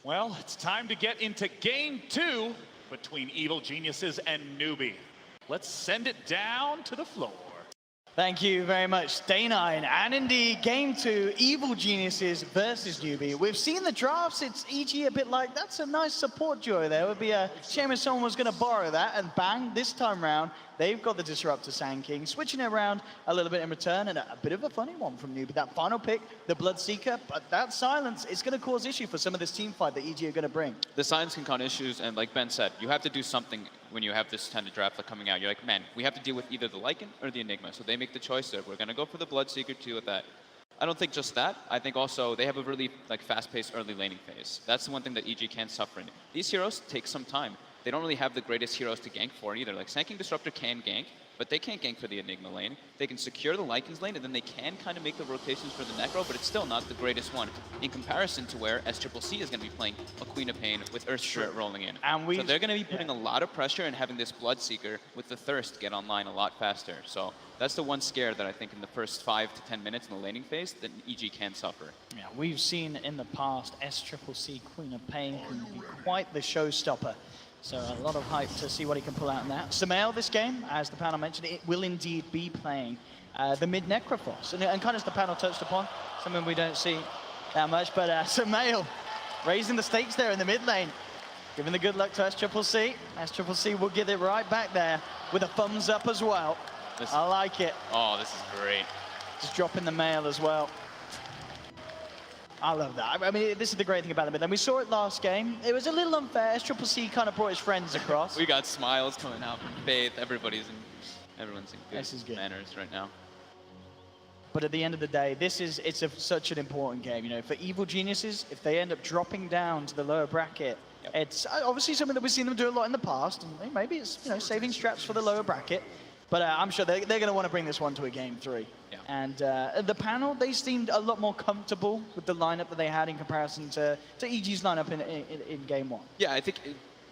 Well, it's time to get into game 2 between Evil Geniuses and Newbee. Let's send it down to the floor. Thank you very much, Day9. And indeed, game 2, Evil Geniuses versus Newbee. We've seen the drafts. It's EG a bit like, that's a nice support duo there. It would be a shame if someone was going to borrow that. And bang, this time round, they've got the Disruptor Sand King, switching it around a little bit in return. And a bit of a funny one from Newbee. That final pick, the Bloodseeker, but that silence is going to cause issue for some of this team fight that EG are going to bring. The silence can cause issues, and like Ben said, you have to do something when you have this kind of draft like coming out. You're like, man, we have to deal with either the Lycan or the Enigma. So they make the choice that we're going to go for the Bloodseeker to deal with that. I don't think just that. I think also they have a really fast-paced early laning phase. That's the one thing that EG can't suffer in. These heroes take some time. They don't really have the greatest heroes to gank for either. Like Sand King Disruptor can gank, but they can't gank for the Enigma lane. They can secure the Lycan's lane, and then they can kind of make the rotations for the Necro, but it's still not the greatest one in comparison to where SCCC is going to be playing a Queen of Pain with Earth Spirit rolling in. And so they're going to be putting a lot of pressure and having this Bloodseeker with the Thirst get online a lot faster. So that's the one scare that I think in the first 5 to 10 minutes in the laning phase that EG can suffer. Yeah, we've seen in the past SCCC Queen of Pain can be quite the showstopper. So a lot of hype to see what he can pull out in that. Sumail this game, as the panel mentioned, it will indeed be playing the mid Necrophos. And kind of as the panel touched upon, something we don't see that much, but Sumail raising the stakes there in the mid lane, giving the good luck to SCCC. SCCC will get it right back there with a thumbs up as well. I like it. Oh, this is great. Just dropping the mail as well. I love that. I mean, this is the great thing about the mid lane. We saw it last game. It was a little unfair. SCCC kind of brought his friends across. We got smiles coming out from Faith. Everyone's in good, good manners right now. But at the end of the day, such an important game. You know, for Evil Geniuses, if they end up dropping down to the lower bracket, it's obviously something that we've seen them do a lot in the past. And maybe it's saving straps for the lower bracket. But I'm sure they're going to want to bring this one to a game 3. Yeah. And the panel, they seemed a lot more comfortable with the lineup that they had in comparison to EG's lineup in game 1. Yeah, I think,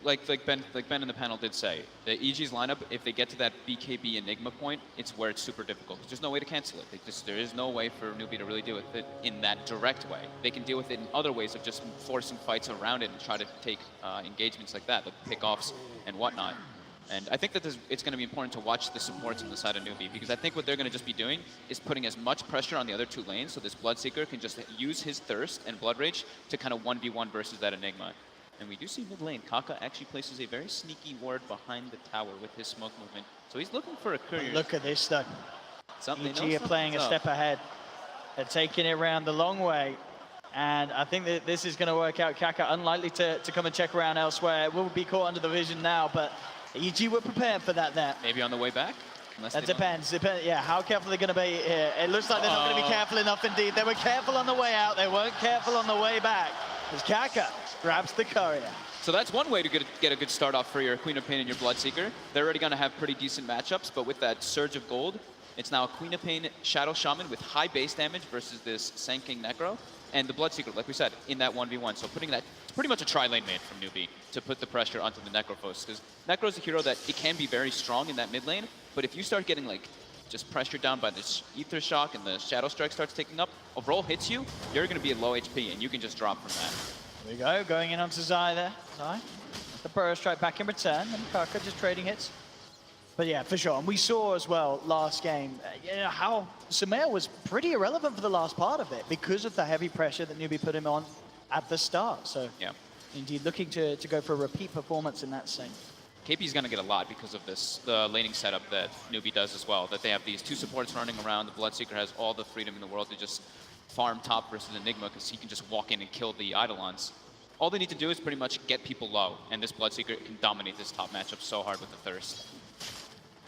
like Ben in the panel did say, the EG's lineup, if they get to that BKB Enigma point, it's where it's super difficult. There's no way to cancel it. There is no way for Newbee to really deal with it in that direct way. They can deal with it in other ways of just forcing fights around it and try to take engagements like that, like pickoffs and whatnot. And I think that it's going to be important to watch the supports on the side of Newbee, because I think what they're going to just be doing is putting as much pressure on the other 2 lanes so this Bloodseeker can just use his Thirst and Blood Rage to kind of 1v1 versus that Enigma. And we do see mid lane, Kaka actually places a very sneaky ward behind the tower with his smoke movement. So he's looking for a courier. Look at this though. EG are playing a up. step ahead. They're taking it around the long way. And I think that this is going to work out. Kaka unlikely to come and check around elsewhere. It will be caught under the vision now, but EG were prepared for that there. Maybe on the way back? That depends. Yeah, how careful they're going to be here. It looks like they're not going to be careful enough indeed. They were careful on the way out. They weren't careful on the way back. As Kaka grabs the courier. So that's one way to get a good start off for your Queen of Pain and your Bloodseeker. They're already going to have pretty decent matchups, but with that surge of gold, it's now a Queen of Pain Shadow Shaman with high base damage versus this Sand King Necro. And the Bloodseeker, like we said, in that 1v1. So putting that, pretty much a tri-lane made from Newbee to put the pressure onto the Necrophos. Because Necro is a hero that it can be very strong in that mid lane, but if you start getting just pressured down by this Ether Shock and the Shadow Strike starts taking up, a roll hits you, you're going to be at low HP and you can just drop from that. There we go, going in onto Zai there. Zai, the Burrow Strike back in return, and Kaka just trading hits. But yeah, for sure. And we saw as well last game how Sumail was pretty irrelevant for the last part of it because of the heavy pressure that Newbee put him on at the start. So yeah, indeed looking to go for a repeat performance in that scene. KP's going to get a lot because of the laning setup that Newbee does as well. That they have these 2 supports running around. The Bloodseeker has all the freedom in the world to just farm top versus Enigma because he can just walk in and kill the Eidolons. All they need to do is pretty much get people low, and this Bloodseeker can dominate this top matchup so hard with the Thirst.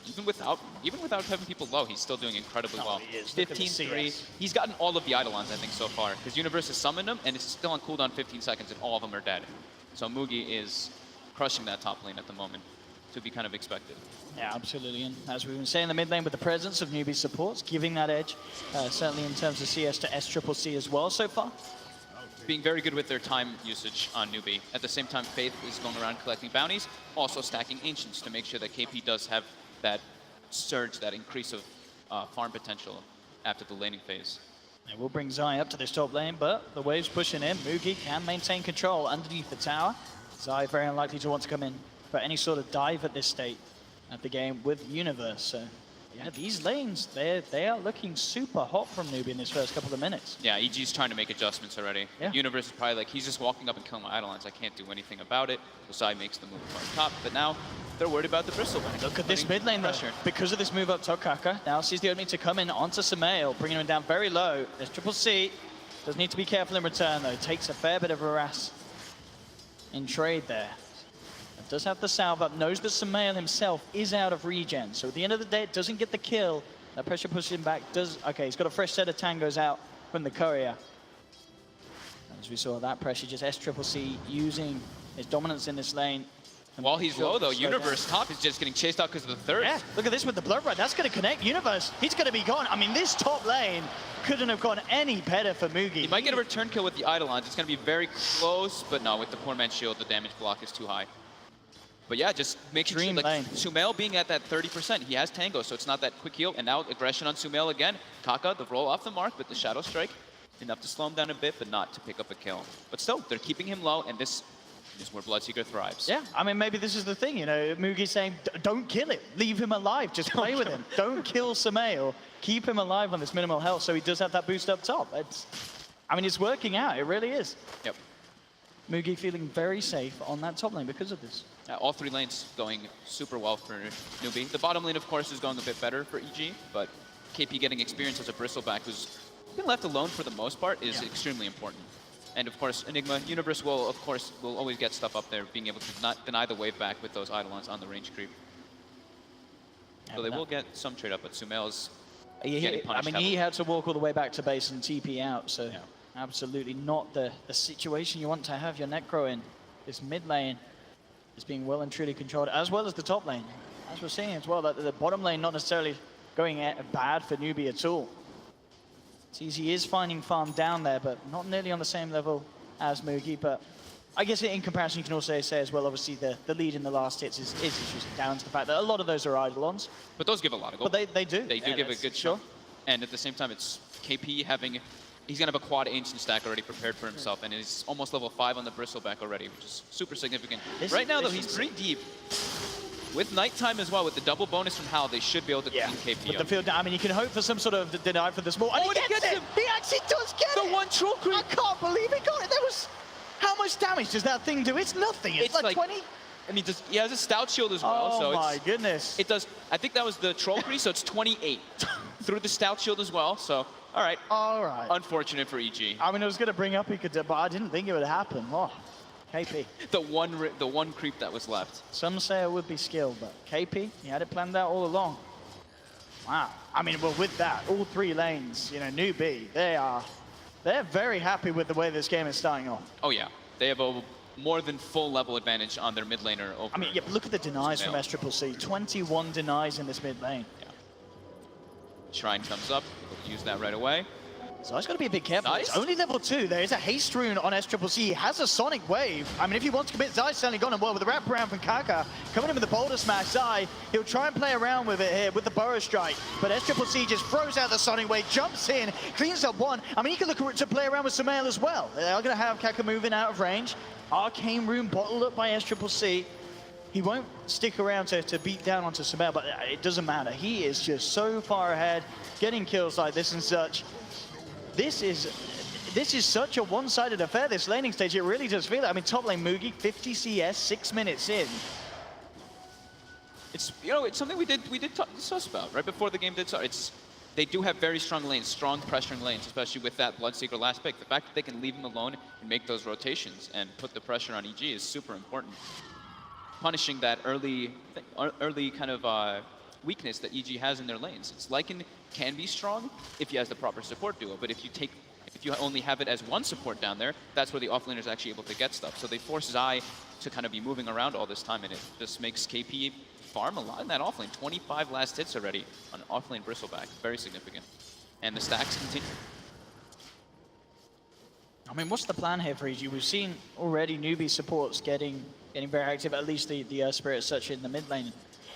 Even without having people low, he's still doing incredibly well. 15-3. He's gotten all of the Eidolons, I think, so far. Because Universe has summoned them, and it's still on cooldown 15 seconds, and all of them are dead. So Mugi is crushing that top lane at the moment, to be kind of expected. Yeah, absolutely. And as we've been saying, the mid lane with the presence of Newbee supports, giving that edge, certainly in terms of CS to SCCC as well so far. Being very good with their time usage on Newbee. At the same time, Faith is going around collecting bounties, also stacking Ancients to make sure that KP does have that surge, that increase of farm potential after the laning phase. It will bring Zai up to this top lane, but the wave's pushing in. Mugi can maintain control underneath the tower. Zai very unlikely to want to come in for any sort of dive at this state of the game with Universe. So yeah, these lanes, they are looking super hot from Newbee in this first couple of minutes. Yeah, EG's trying to make adjustments already. Yeah. Universe is probably like, he's just walking up and killing my Eidolons. I can't do anything about it. So Zai makes the move on top, but now they're worried about the Bristle Bank. Look at this mid lane pressure. Because of this move up top, Kaka now sees the opening to come in onto Sumail, bringing him down very low. There's Triple C. Does need to be careful in return though. Takes a fair bit of harass in trade there. Does have the salve up, knows that Sumail himself is out of regen. So at the end of the day, it doesn't get the kill. That pressure pushes him back. Okay, he's got a fresh set of tangos out from the courier. As we saw, that pressure, just S-Triple-C using his dominance in this lane. While he's low though, Universe top is just getting chased out because of the thirst. Yeah, look at this with the Blood Run. That's going to connect Universe. He's going to be gone. I mean, this top lane couldn't have gone any better for Mugi. He might get a return kill with the Eidolons. It's going to be very close, but no, with the poor man's shield, the damage block is too high. But yeah, just making sure, like, Sumail being at that 30%, he has Tango, so it's not that quick heal. And now aggression on Sumail again. Kaka, the roll off the mark, but the Shadow Strike, enough to slow him down a bit, but not to pick up a kill. But still, they're keeping him low, and this is where Bloodseeker thrives. Yeah, I mean, maybe this is the thing, you know, Mugi's saying, don't kill him, leave him alive, just play with him. Don't kill Sumail, keep him alive on this minimal health, so he does have that boost up top. I mean, it's working out, it really is. Yep. Mugi feeling very safe on that top lane because of this. All three lanes going super well for Newbee. The bottom lane, of course, is going a bit better for EG, but KP getting experience as a Bristleback who's been left alone for the most part is extremely important. And of course, Enigma, Universe will, of course, will always get stuff up there, being able to not deny the wave back with those Eidolons on the range creep. So they will get some trade up, but Sumail's getting punished. I mean, he had to walk all the way back to base and TP out, so absolutely not the situation you want to have your Necro in. This mid lane is being well and truly controlled, as well as the top lane. As we're seeing as well, that the bottom lane not necessarily going bad for Newbee at all. He is finding farm down there, but not nearly on the same level as Mugi. But I guess in comparison, you can also say as well, obviously, the lead in the last hits is just down to the fact that a lot of those are Eidolons. But those give a lot of gold. But they do. They do give a good shot. And at the same time, it's KP having... He's going to have a quad ancient stack already prepared for himself, and he's almost level 5 on the Bristleback already, which is super significant. Right now, though, he's pretty deep. With nighttime as well, with the double bonus from Hal, they should be able to clean KP With up. the field down, I mean, you can hope for some sort of deny for the small. And he gets it! He actually does get it! The one troll creep! I can't believe he got it! There was... How much damage does that thing do? It's nothing. It's like 20? I mean, he has a stout shield as well, so my goodness. It does... I think that was the troll creep, so it's 28. Through the stout shield as well, so... All right. All right. Unfortunate for EG. I mean, I was going to bring up he could, but I didn't think it would happen. Oh, KP. The one creep that was left. Some say it would be skill, but KP, he had it planned out all along. Wow. I mean, well, with that, all three lanes, you know, Newbee, they're very happy with the way this game is starting off. Oh yeah, they have a more than full level advantage on their mid laner over. I mean, yeah, look at the denies from S-Triple-C. 21 denies in this mid lane. Yeah. Shrine comes up. We'll use that right away. So it's got to be a bit careful. Nice. It's only level 2. There is a haste rune on S-Triple-C. He has a Sonic Wave. I mean, if he wants to commit, Zai's certainly gone, and well, with the wraparound from Kaka, coming in with the Boulder Smash, Zai, he'll try and play around with it here with the Burrow Strike, but S-Triple-C just throws out the Sonic Wave, jumps in, cleans up one. I mean, he can look to play around with Sumail as well. They are going to have Kaka moving out of range. Arcane Rune bottled up by S-Triple-C. He won't stick around to beat down onto Sumail, but it doesn't matter. He is just so far ahead, getting kills like this and such. This is such a one-sided affair, this laning stage. It really does feel it. I mean, top lane Mugi, 50 CS, 6 minutes in. It's, you know, it's something we did discuss about right before the game did start. They do have very strong lanes, strong pressuring lanes, especially with that Bloodseeker last pick. The fact that they can leave him alone and make those rotations and put the pressure on EG is super important. Punishing that early kind of weakness that EG has in their lanes. It's Lycan can be strong if he has the proper support duo, but if you only have it as one support down there, that's where the offlaner is actually able to get stuff. So they force Zai to kind of be moving around all this time, and it just makes KP farm a lot in that offlane. 25 last hits already on offlane Bristleback, very significant. And the stacks continue. I mean, what's the plan here for EG? We've seen already Newbee supports getting very active, at least the Spirit as such in the mid lane,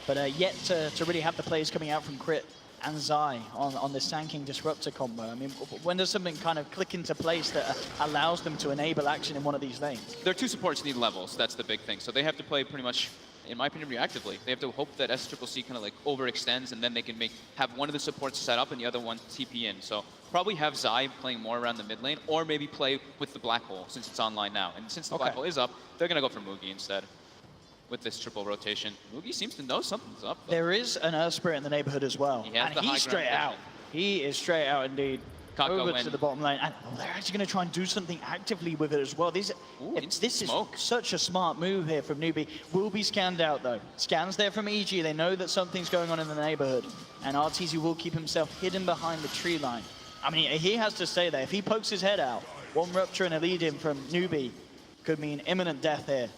but yet to really have the plays coming out from Crit and Zai on this tanking disruptor combo. I mean, when does something kind of click into place that allows them to enable action in one of these lanes? Their two supports need levels. That's the big thing. So they have to play pretty much, in my opinion, reactively. They have to hope that SCCC kind of like overextends, and then they can have one of the supports set up and the other one TP in. So probably have Zai playing more around the mid lane, or maybe play with the Black Hole since it's online now. And since the Black Hole is up, they're going to go for Mugi instead with this triple rotation. Mugi seems to know something's up, though. There is an Earth Spirit in the neighborhood as well. And he's straight out. He is straight out indeed. Over to the bottom lane. And they're actually going to try and do something actively with it as well. This is such a smart move here from Newbee. Will be scanned out, though. Scans there from EG. They know that something's going on in the neighborhood. And RTZ will keep himself hidden behind the tree line. I mean, he has to stay there. If he pokes his head out, one rupture and a lead in from Newbee could mean imminent death here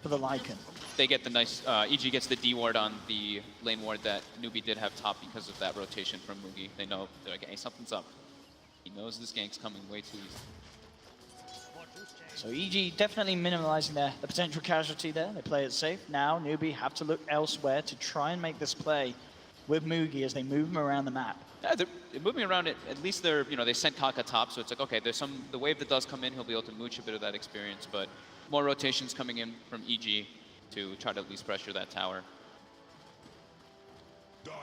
for the Lycan. They get the nice, EG gets the D ward on the lane ward that Newbee did have top because of that rotation from Mugi. They know, they're like, hey, something's up. He knows this gank's coming way too easy. So EG definitely minimalizing the potential casualty there. They play it safe. Now Newbee have to look elsewhere to try and make this play with Mugi as they move him around the map. Yeah, they're moving around it. At least they're, they sent Kaka top, so it's like, okay, there's the wave that does come in, he'll be able to mooch a bit of that experience, but more rotations coming in from EG to try to at least pressure that tower.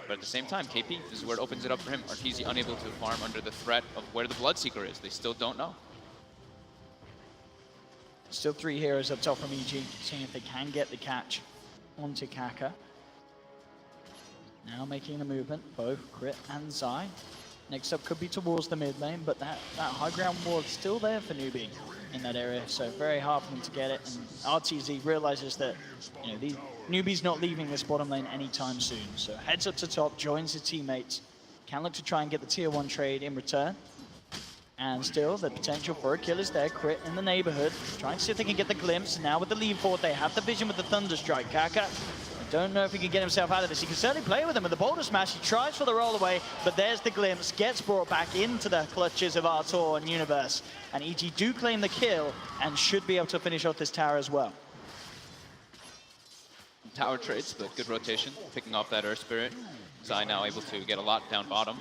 But at the same time, KP, this is where it opens it up for him. Arteezy unable to farm under the threat of where the Bloodseeker is. They still don't know. Still 3 heroes up top from EG, seeing if they can get the catch onto Kaka. Now making the movement, both Crit and Zai. Next up could be towards the mid lane, but that high ground ward still there for Newbee in that area, so very hard for them to get it. And RTZ realizes that Newbee's not leaving this bottom lane anytime soon. So heads up to top, joins his teammates, can look to try and get the tier 1 trade in return. And still, the potential for a kill is there. Crit in the neighborhood, trying to see if they can get the glimpse. Now with the lead forward, they have the vision with the Thunder Strike. Kaka, I don't know if he can get himself out of this. He can certainly play with him with the Boulder Smash. He tries for the roll away, but there's the glimpse. Gets brought back into the clutches of Artur and Universe. And EG do claim the kill and should be able to finish off this tower as well. Tower trades, but good rotation, picking off that Earth Spirit. Zai now able to get a lot down bottom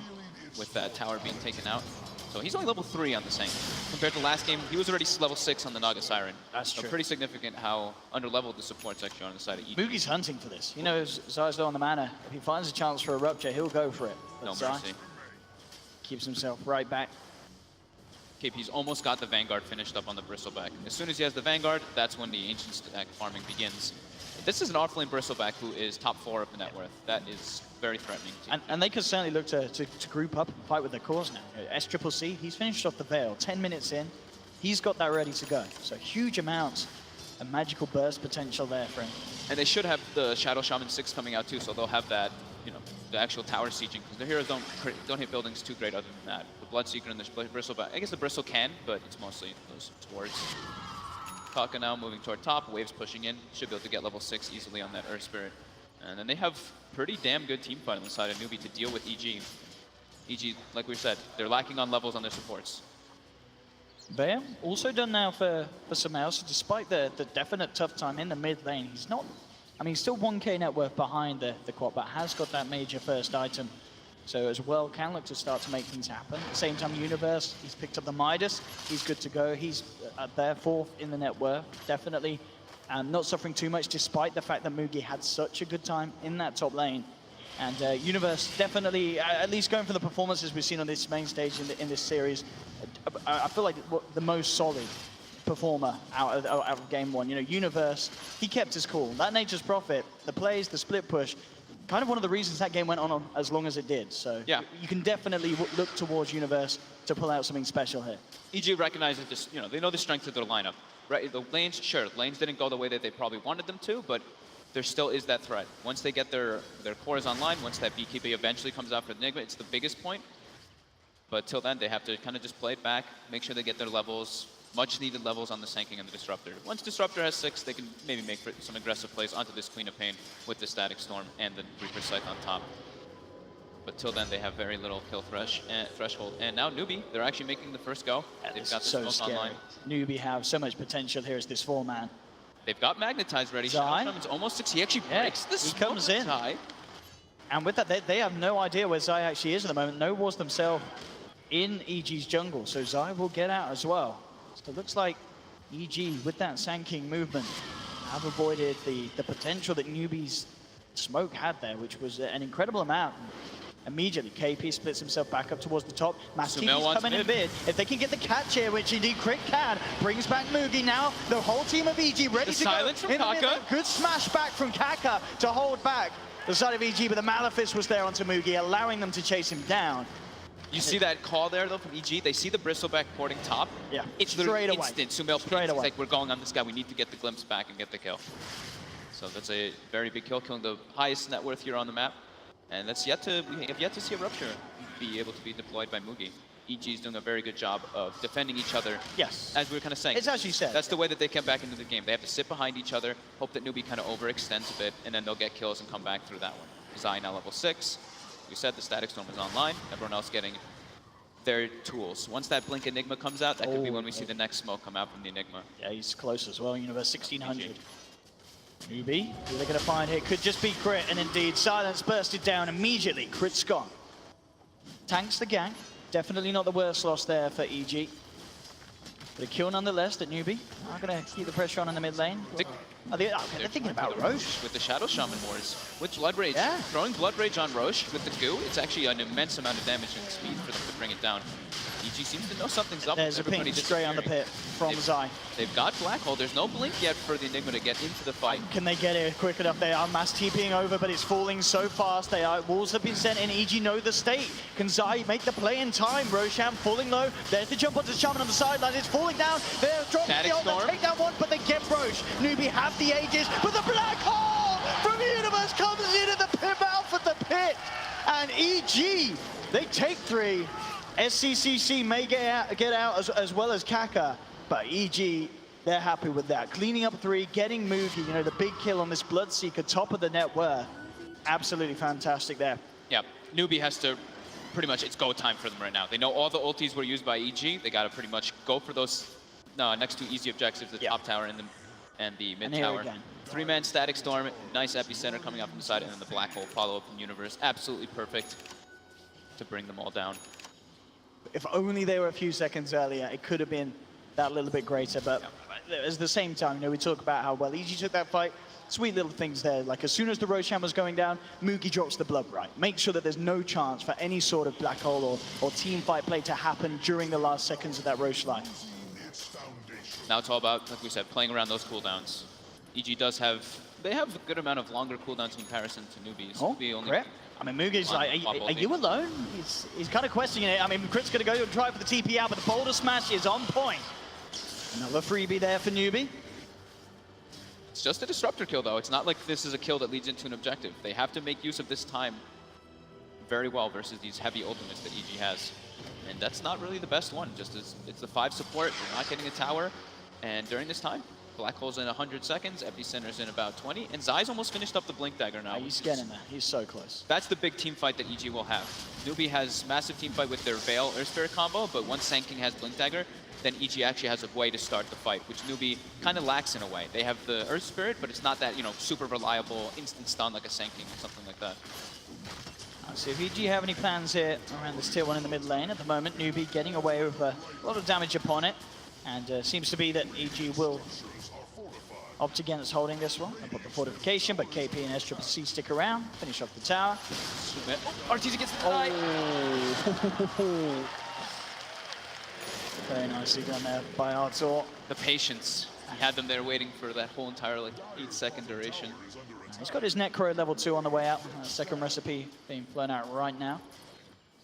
with that tower being taken out. So he's only level 3 on the Saint. Compared to last game, he was already level 6 on the Naga Siren. That's true. So pretty significant how under-leveled the support's actually on the side of EG. Mugi's hunting for this. He knows Zai's low on the mana. If he finds a chance for a rupture, he'll go for it. But No Zai mercy. keeps himself right back. KP's almost got the Vanguard finished up on the Bristleback. As soon as he has the Vanguard, that's when the Ancient Stack farming begins. This is an offlane Bristleback who is top 4 of the net worth. That is very threatening. And they could certainly look to group up and fight with their cause now. SCCC, he's finished off the Veil. 10 minutes in, he's got that ready to go. So huge amounts of magical burst potential there for him. And they should have the Shadow Shaman 6 coming out too, so they'll have that, the actual tower sieging, because their heroes don't hit buildings too great other than that. The Bloodseeker and the Bristleback, I guess the Bristle can, but it's mostly those swords. Kaka now moving toward top, waves pushing in, should be able to get level 6 easily on that Earth Spirit. And then they have pretty damn good team fight on the side of Newbee to deal with EG. EG, like we said, they're lacking on levels on their supports. Bear also done now for Sumail, so despite the definite tough time in the mid lane, he's not, he's still 1k net worth behind the quad, but has got that major first item. So as well, can look to start to make things happen. At the same time, Universe, he's picked up the Midas. He's good to go. He's there 4th in the net worth, definitely. Not suffering too much, despite the fact that Mugi had such a good time in that top lane. And Universe definitely, at least going for the performances we've seen on this main stage in this series, I feel like the most solid performer out of game 1. Universe, he kept his cool. That Nature's Prophet, the plays, the split push, kind of one of the reasons that game went on as long as it did. So yeah, you can definitely look towards Universe to pull out something special here. EG recognizes this, they know the strength of their lineup. Right, the lanes, sure, lanes didn't go the way that they probably wanted them to, but there still is that threat. Once they get their cores online, once that BKB eventually comes out for the Enigma, it's the biggest point. But till then, they have to kind of just play it back, make sure they get their levels, much needed levels on the Sanking and the Disruptor. Once Disruptor has 6, they can maybe make some aggressive plays onto this Queen of Pain with the Static Storm and the Reaper Scythe on top. But till then, they have very little kill threshold. And now Newbee, they're actually making the first go. They've got the smoke online. Newbee have so much potential here as this 4-man. They've got Magnetized ready. Shadow Shaman's almost 6. He actually breaks the smoke. He comes in. And with that, they have no idea where Zai actually is at the moment. No wars themselves in EG's jungle, so Zai will get out as well. So it looks like EG, with that Sand King movement, have avoided the potential that Newbee's smoke had there, which was an incredible amount. Immediately, KP splits himself back up towards the top. Masti's coming in a bit. If they can get the catch here, which indeed Crit can, brings back Mugi now. The whole team of EG ready to go. Silence from Kaka. Good smash back from Kaka to hold back the side of EG, but the Malefice was there onto Mugi, allowing them to chase him down. You see that call there, though, from EG? They see the Bristleback porting top. Yeah, it's straight away. Instant. Sumail straight away. It's like, we're going on this guy. We need to get the glimpse back and get the kill. So that's a very big kill, killing the highest net worth here on the map. And that's we have yet to see a Rupture be able to be deployed by Mugi. EG is doing a very good job of defending each other. Yes. As we were kind of saying. It's as you said. That's the way that they come back into the game. They have to sit behind each other, hope that Newbee kind of overextends a bit, and then they'll get kills and come back through that one. Zai now level 6. We said the Static Storm is online. Everyone else getting their tools. Once that Blink Enigma comes out, that could be when we see the next smoke come out from the Enigma. Yeah, he's close as well, Universe 1600. Newbee, who they're going to find here, could just be Crit, and indeed, Silence bursted down immediately. Crit's gone. Tanks the gank. Definitely not the worst loss there for EG. But a kill nonetheless that Newbee are going to keep the pressure on in the mid lane. They're thinking about Roche. With the Shadow Shaman wars. With Blood Rage. Yeah. Throwing Blood Rage on Roche with the goo, it's actually an immense amount of damage and speed for them to bring it down. EG seems to know something's up. There's a ping straight on the pit from Zai. They've got Black Hole. There's no blink yet for the Enigma to get into the fight. Can they get it quick enough? They are mass TPing over, but it's falling so fast. Walls have been sent in. EG know the state. Can Zai make the play in time? Roshan falling low. There's the jump onto Shaman on the sideline. It's falling down. They're dropping the ult. They take down one, but they get Roche. Newbee have the Aegis, but the Black Hole from the Universe comes in at the pip out for the pit. And EG, they take 3. SCCC may get out as well as Kaka, but EG, they're happy with that. Cleaning up 3, getting Mugi, you know, the big kill on this Bloodseeker, top of the net worth. Absolutely fantastic there. Yeah, Newbee has to pretty much, it's go time for them right now. They know all the ultis were used by EG. They got to pretty much go for those next 2 easy objectives, the top tower and the mid tower. 3-man Static Storm, nice epicenter coming up from the side, and then the Black Hole follow-up from Universe. Absolutely perfect to bring them all down. If only they were a few seconds earlier, it could have been that little bit greater. But at the same time, you know, we talk about how well EG took that fight. Sweet little things there. Like as soon as the Roshan was going down, Mugi drops the blood right. Make sure that there's no chance for any sort of black hole or team fight play to happen during the last seconds of that Roche line. Now it's all about, like we said, playing around those cooldowns. EG does have, they have a good amount of longer cooldowns in comparison to Newbee's. Oh, correct. I mean, Mugi's like, are you alone? He's kind of questioning it. I mean, Crit's going to go and try for the TP out, but the boulder smash is on point. Another freebie there for Newbee. It's just a disruptor kill, though. It's not like this is a kill that leads into an objective. They have to make use of this time very well versus these heavy ultimates that EG has. And that's not really the best one. Just as it's the 5 support, you're not getting a tower. And during this time, Black Hole's in 100 seconds, Epicenter's in about 20, and Zai's almost finished up the Blink Dagger now. He's getting there. He's so close. That's the big team fight that EG will have. Newbee has massive team fight with their Veil Earth Spirit combo, but once Sand King has Blink Dagger, then EG actually has a way to start the fight, which Newbee kind of lacks in a way. They have the Earth Spirit, but it's not that, you know, super reliable instant stun like a Sand King or something like that. So if EG have any plans here around this tier 1 in the mid lane, at the moment Newbee getting away with a lot of damage upon it, and seems to be that EG will opt against holding this one and put the fortification, but KP and SCCC stick around, finish off the tower. Arteezy gets the tie. Oh. Very nicely done there by Artur. The patience. He had them there waiting for that whole entire like 8-second duration. He's got his Necro level 2 on the way out. Second recipe being flown out right now.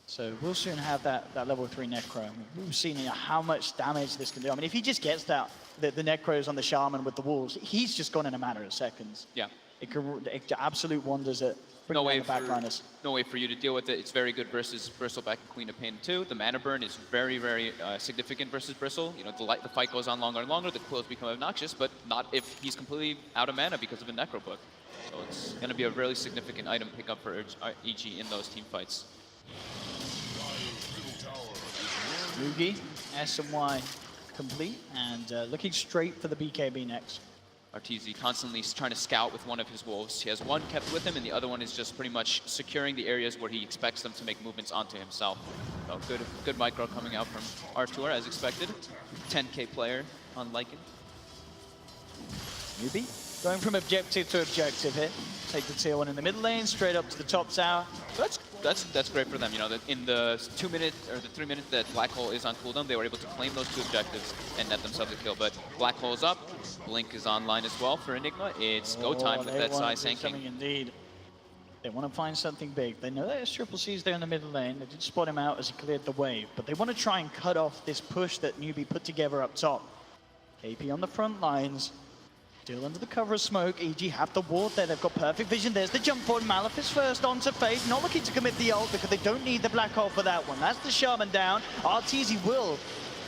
So we'll soon have that level 3 Necro. I mean, we've seen how much damage this can do. I mean, if he just gets that, the Necros on the Shaman with the walls, he's just gone in a matter of seconds. Yeah. It can do absolute wonders at no way the backliners. No way for you to deal with it. It's very good versus Bristleback and Queen of Pain too. The mana burn is very, very significant versus Bristle. You know, the fight goes on longer and longer. The quills become obnoxious, but not if he's completely out of mana because of a Necro book. So it's going to be a really significant item pickup for EG in those team fights. Mugi, S and Y complete, and looking straight for the BKB next. RTZ constantly trying to scout with one of his wolves. He has one kept with him, and the other one is just pretty much securing the areas where he expects them to make movements onto himself. So good micro coming out from Artur as expected. 10K player on Lycan. Newbee going from objective to objective here. Take the tier 1 in the middle lane, straight up to the top tower. That's great for them. You know, that in the 2 minutes or the 3 minutes that Black Hole is on cooldown, they were able to claim those 2 objectives and net themselves a kill. But Black Hole's up, Blink is online as well for Enigma. It's go time with that Sai Sanking. Indeed. They want to find something big. They know that S-Triple-C's there in the middle lane. They did spot him out as he cleared the wave, but they want to try and cut off this push that Newbee put together up top. KP on the front lines. Still under the cover of smoke. EG have the ward there. They've got perfect vision. There's the jump forward. Malefice first onto Fade. Not looking to commit the ult because they don't need the black hole for that one. That's the Shaman down. RTZ will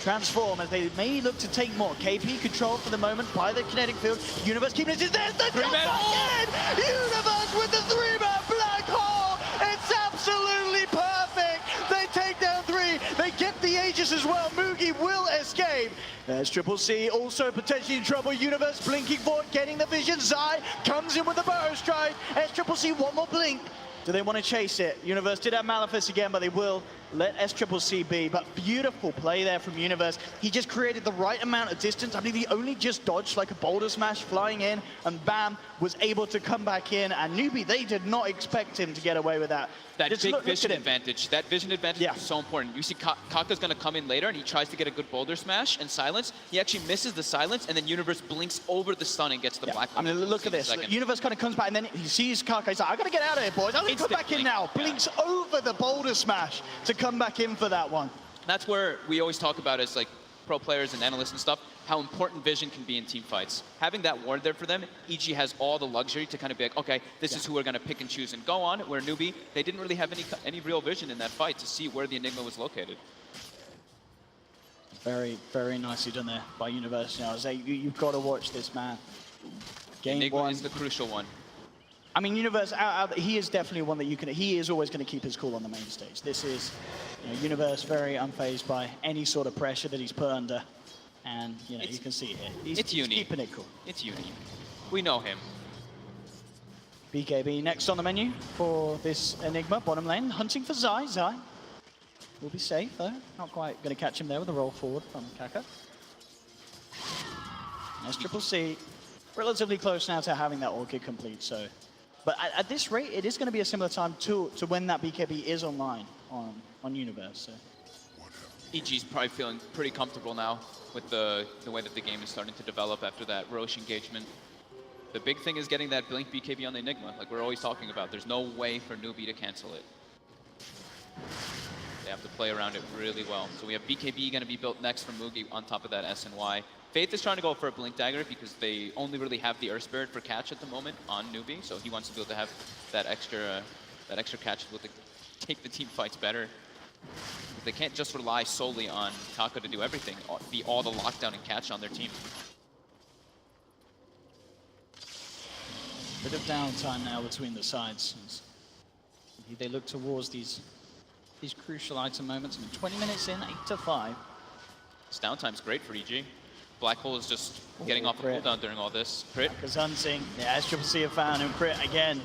transform as they may look to take more. KP controlled for the moment by the kinetic field. Universe keeping it. There's the jump again! Universe with the 3-man black hole! It's absolutely perfect! They take down 3. They get the Aegis as well. Mugi will escape. There's Triple C also potentially in trouble. Universe blinking forward, getting the vision. Zai comes in with the burrow strike. Triple C one more blink. Do they want to chase it? Universe did have Malefice again, but they will let S-Triple-C be. But beautiful play there from Universe. He just created the right amount of distance. I believe he only just dodged like a boulder smash flying in, and bam, was able to come back in. And Newbee, they did not expect him to get away with that. That big vision advantage. That vision advantage is so important. You see Kaka's going to come in later, and he tries to get a good boulder smash and silence. He actually misses the silence, and then Universe blinks over the stun and gets the black. I mean, look at this. Universe kind of comes back, and then he sees Kaka. He's like, I got to get out of here, boys. I'm going to come back in now. Blinks over the boulder smash to come back in for that one. That's where we always talk about as like pro players and analysts and stuff, how important vision can be in team fights. Having that ward there for them, EG has all the luxury to kind of be like, okay, this is who we're going to pick and choose and go on. Where Newbee, they didn't really have any real vision in that fight to see where the Enigma was located. Very, very nicely done there by Universe. Now, you've got to watch this, man. Game Enigma 1 is the crucial one. I mean, Universe, he is definitely one that you can, he is always going to keep his cool on the main stage. This is, Universe very unfazed by any sort of pressure that he's put under. And, you can see here, he's keeping it cool. It's Uni. We know him. BKB next on the menu for this Enigma, bottom lane, hunting for Zai. Zai will be safe, though. Not quite going to catch him there with a roll forward from Kaka. S-Triple-C, relatively close now to having that Orchid complete, so... But at this rate, it is going to be a similar time to when that BKB is online on Universe. So. EG's probably feeling pretty comfortable now with the way that the game is starting to develop after that Roche engagement. The big thing is getting that Blink BKB on the Enigma, like we're always talking about. There's no way for Newbee to cancel it. They have to play around it really well. So we have BKB going to be built next from Mugi on top of that SNY. Faith is trying to go for a Blink Dagger because they only really have the Earth Spirit for catch at the moment on Newbee, so he wants to be able to have that extra catch to take the team fights better. They can't just rely solely on Taka to do everything, be all the lockdown and catch on their team. Bit of downtime now between the sides. They look towards these crucial item moments. I mean, 20 minutes in, 8-5. This downtime's great for EG. Black Hole is just getting off a cooldown during all this. Crit. Because hunting, S-Triple-C have found him. Crit again.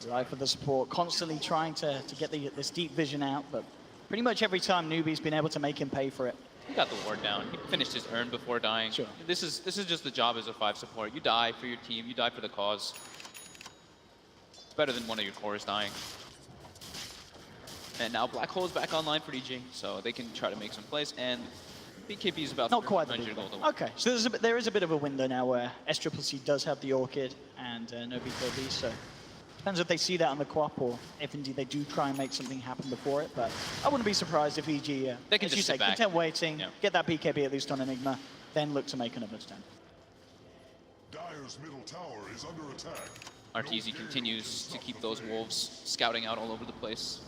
Life of the support, constantly trying to get this deep vision out, but pretty much every time Newbee's been able to make him pay for it. He got the ward down. He finished his urn before dying. Sure. This is just the job as a 5 support. You die for your team, you die for the cause. It's better than one of your cores dying. And now Black Hole is back online for EG, so they can try to make some plays, and BKB is about not quite 100 gold away. Okay, so there is a bit of a window now where S-Triple-C does have the Orchid and no BKB, so depends if they see that on the co-op or if indeed they do try and make something happen before it, but I wouldn't be surprised if EG, they can just sit back. Content waiting, get that BKB at least on Enigma, then look to make another stand. Dire's middle tower is under attack. RTZ continues to keep those wolves scouting out all over the place.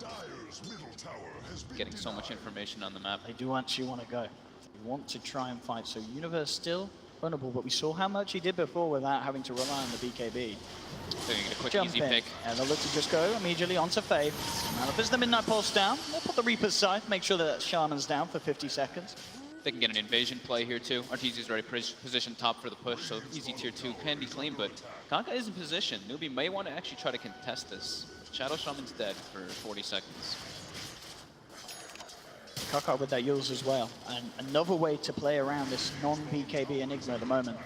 Dire's middle tower has been getting so much information on the map. They do actually want to go. They want to try and fight. So Universe still vulnerable, but we saw how much he did before without having to rely on the BKB. They're going to get a quick, Jump easy in. pick. And they'll look to just go immediately onto Faith. Malefice, the Midnight Pulse down. They'll put the Reaper's side, make sure that Shaman's down for 50 seconds. They can get an invasion play here too. Arteezy is already positioned top for the push, so easy tier 2 can be clean, but Kanka is in position. Newbee may want to actually try to contest this. Shadow Shaman's dead for 40 seconds. Kaka with that Yules as well. And another way to play around this non-BKB Enigma at the moment.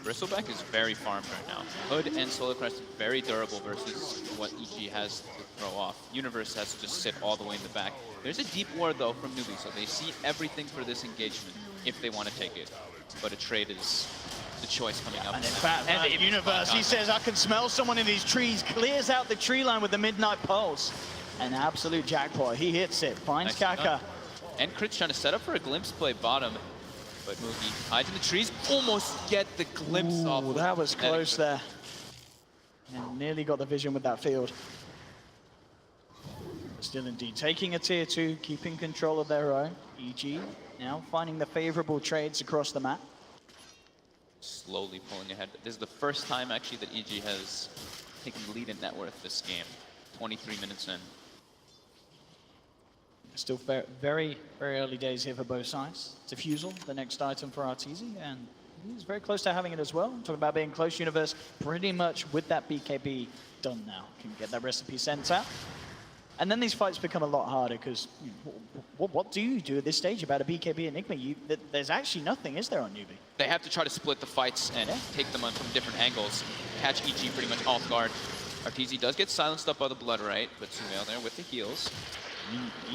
Bristleback is very farmed right now. Hood and Solar Crest very durable versus what EG has to throw off. Universe has to just sit all the way in the back. There's a deep ward though from Newbee, so they see everything for this engagement if they want to take it. But a trade is the choice coming up. And in fact, and the Universe, he says, I can smell someone in these trees, clears out the tree line with the Midnight Pulse. An absolute jackpot. He hits it, finds Nice Kaka. And Crit's trying to set up for a glimpse play bottom, but Moogie hides in the trees, almost get the glimpse off. That was close there. And nearly got the vision with that field. Still indeed taking a tier 2, keeping control of their own. EG now finding the favorable trades across the map. Slowly pulling ahead. This is the first time actually that EG has taken the lead in net worth this game. 23 minutes in. Still very, very early days here for both sides. Diffusal, the next item for Arteezy, and he's very close to having it as well. Talking about being close, Universe pretty much with that BKB done now. Can get that recipe sent out. And then these fights become a lot harder because what do you do at this stage about a BKB Enigma? There's actually nothing, is there, on Newbee? They have to try to split the fights and take them on from different angles. Catch EG pretty much off guard. Arteezy does get silenced up by the Blood Right, but Sumail there with the heals.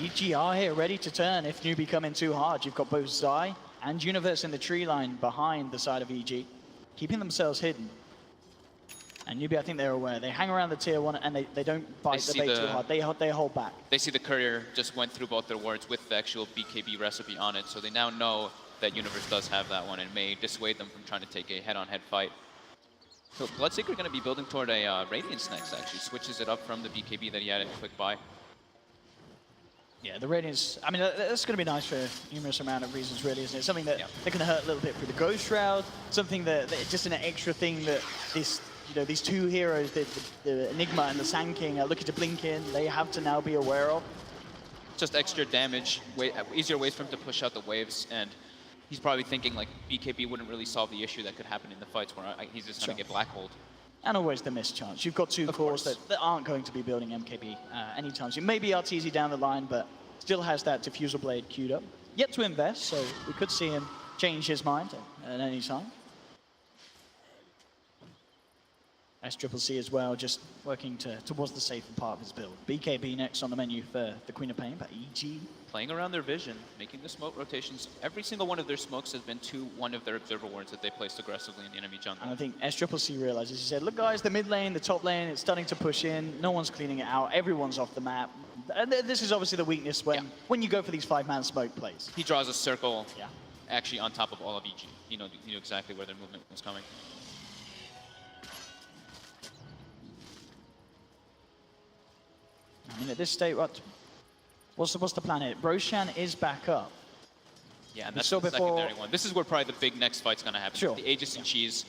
EG are here ready to turn if Newbee come in too hard. You've got both Zai and Universe in the tree line behind the side of EG, keeping themselves hidden. And Newbee, I think they're aware. They hang around the tier 1 and they don't bite the bait too hard. They hold back. They see the courier just went through both their wards with the actual BKB recipe on it, so they now know that Universe does have that one and may dissuade them from trying to take a head-on-head fight. So Bloodseeker going to be building toward a Radiance next, actually. Switches it up from the BKB that he had in quick buy. Yeah, the Radiance, I mean, that's going to be nice for numerous amount of reasons, really, isn't it? Something that they can hurt a little bit through the Ghost Shroud, something that just an extra thing that this, these two heroes, the Enigma and the Sand King, are looking to blink in. They have to now be aware of. Just extra damage, easier ways for him to push out the waves, and he's probably thinking like BKB wouldn't really solve the issue that could happen in the fights where he's just going to get black-holed. And always the missed chance. You've got two cores that aren't going to be building MKB anytime soon. Maybe Arteezy down the line, but still has that Diffusal Blade queued up. Yet to invest, so we could see him change his mind at any time. SCCC as well, just working towards the safer part of his build. BKB next on the menu for the Queen of Pain, but EG playing around their vision, making the smoke rotations. Every single one of their smokes has been to one of their observer wards that they placed aggressively in the enemy jungle. And I think SCCC realizes, he said, look guys, the mid lane, the top lane, it's starting to push in. No one's cleaning it out. Everyone's off the map. And this is obviously the weakness when you go for these 5-man smoke plays. He draws a circle actually on top of all of EG. He knew exactly where their movement was coming. I mean, at this state, what's the plan here? Roshan is back up. Yeah, and that's the secondary one. This is where probably the big next fight's going to happen. Sure. The Aegis and Cheese.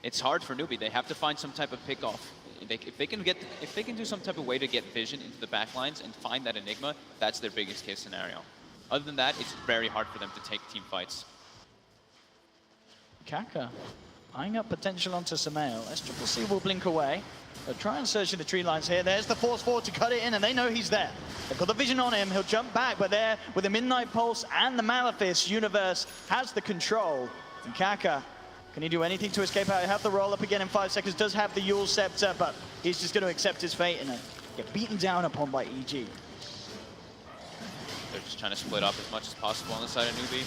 It's hard for Newbee. They have to find some type of pick off. If they can do some type of way to get vision into the backlines and find that Enigma, that's their biggest case scenario. Other than that, it's very hard for them to take team fights. Kaka eyeing up potential onto Sumail. SCCC will blink away. They'll try and search in the tree lines here. There's the force forward to cut it in, and they know he's there. They've got the vision on him. He'll jump back, but there, with the Midnight Pulse and the Malefice, Universe has the control. And Kaka, can he do anything to escape out? He'll have the roll up again in 5 seconds. Does have the Yule Scepter, but he's just going to accept his fate and get beaten down upon by EG. They're just trying to split up as much as possible on the side of Newbee.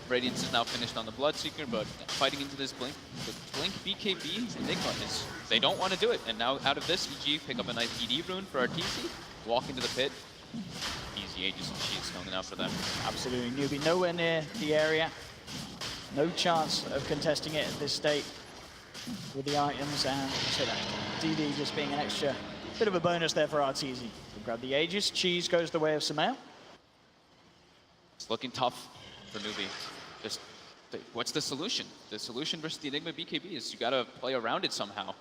Radiance is now finished on the Bloodseeker, but fighting into this Blink. The Blink BKB Enigma is, they don't want to do it. And now out of this, EG pick up a nice ED rune for Arteezy, walk into the pit. Easy Aegis and Cheese coming out for them. Absolutely, Newbee nowhere near the area. No chance of contesting it at this state with the items, and so that DD just being an extra bit of a bonus there for Arteezy. We'll grab the Aegis, Cheese goes the way of Sumail. It's looking tough for Newbee. Just, what's the solution? The solution versus the Enigma BKB is you gotta play around it somehow.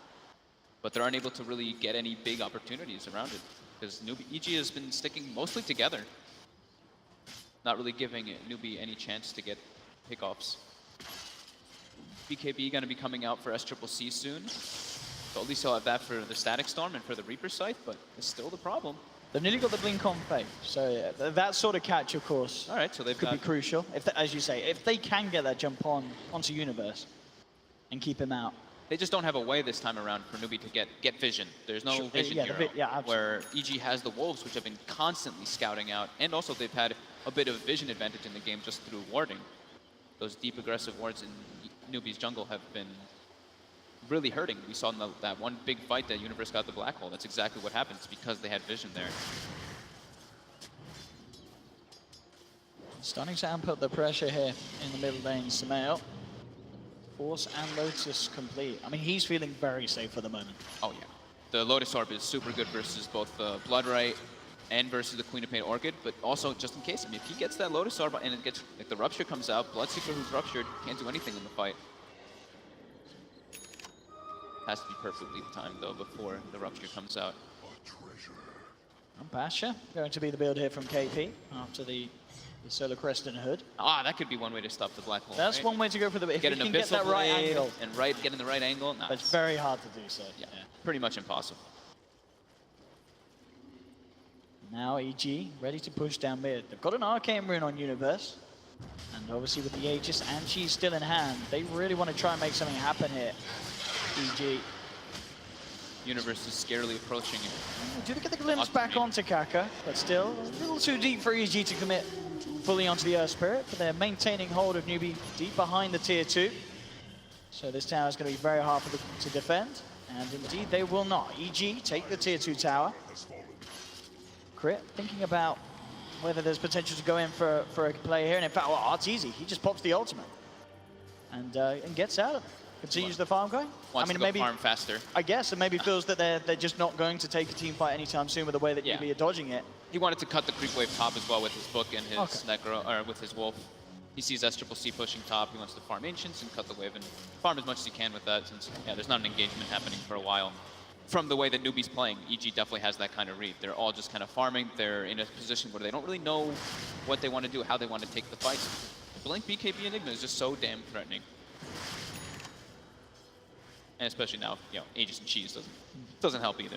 But they're unable to really get any big opportunities around it. Because Newbee EG has been sticking mostly together. not really giving Newbee any chance to get pickoffs. BKB going to be coming out for SCCC soon. So at least he'll have that for the Static Storm and for the Reaper Scythe, but it's still the problem. They've nearly got the blink on Faith, so yeah, that sort of catch, of course, All right, so they've could got be crucial. If they, as you say, if they can get that jump onto Universe and keep him out. They just don't have a way this time around for Newbee to get vision. There's no Sure, vision yeah, hero, absolutely. where EG has the Wolves, which have been constantly scouting out, and also they've had a bit of vision advantage in the game just through warding. Those deep aggressive wards in Newbee's jungle have been really hurting. We saw in that one big fight that Universe got the black hole. That's exactly what happened. It's because they had vision there. Stunning Sound put the pressure here in the middle lane. Samael, Force and Lotus complete. I mean, he's feeling very safe for the moment. Oh yeah. The Lotus Orb is super good versus both the Bloodright and versus the Queen of Pain Orchid, but also just in case, I mean, if he gets that Lotus Orb and it gets, like the Rupture comes out, Bloodseeker who's ruptured can't do anything in the fight. Has to be perfectly timed though before the Rupture comes out. And Basha going to be the build here from KP after the Solar Crest and Hood. Ah, that could be one way to stop the black hole. That's right? one way to go for the. If Get you an can get that Abyssal right Blade angle, and get in the right angle. Nah, but it's very hard to do so. yeah, pretty much impossible. Now EG ready to push down mid. They've got an Arcane Rune on Universe, and obviously with the Aegis and Chi still in hand, they really want to try and make something happen here. EG. Universe is scarily approaching it. Do they get the glimpse back onto Kaka? But still, a little too deep for EG to commit fully onto the Earth Spirit, but they're maintaining hold of Newbee deep behind the tier 2. So this tower is going to be very hard for them to defend, and indeed they will not. EG take the tier 2 tower. Crit, thinking about whether there's potential to go in for a play here, and in fact, well, it's easy. He just pops the ultimate and gets out of it. Continues the farm going. Wants to go farm faster. I guess, and maybe feels that they're just not going to take a team fight anytime soon with the way that Newbee are dodging it. He wanted to cut the creep wave top as well with his book and his Necro, or with his wolf. He sees SCCC pushing top. He wants to farm Ancients and cut the wave and farm as much as he can with that, since there's not an engagement happening for a while. From the way that Newbee's playing, EG definitely has that kind of read. They're all just kind of farming. They're in a position where they don't really know what they want to do, how they want to take the fight. Blink BKB Enigma is just so damn threatening. And especially now, Aegis and Cheese doesn't help either.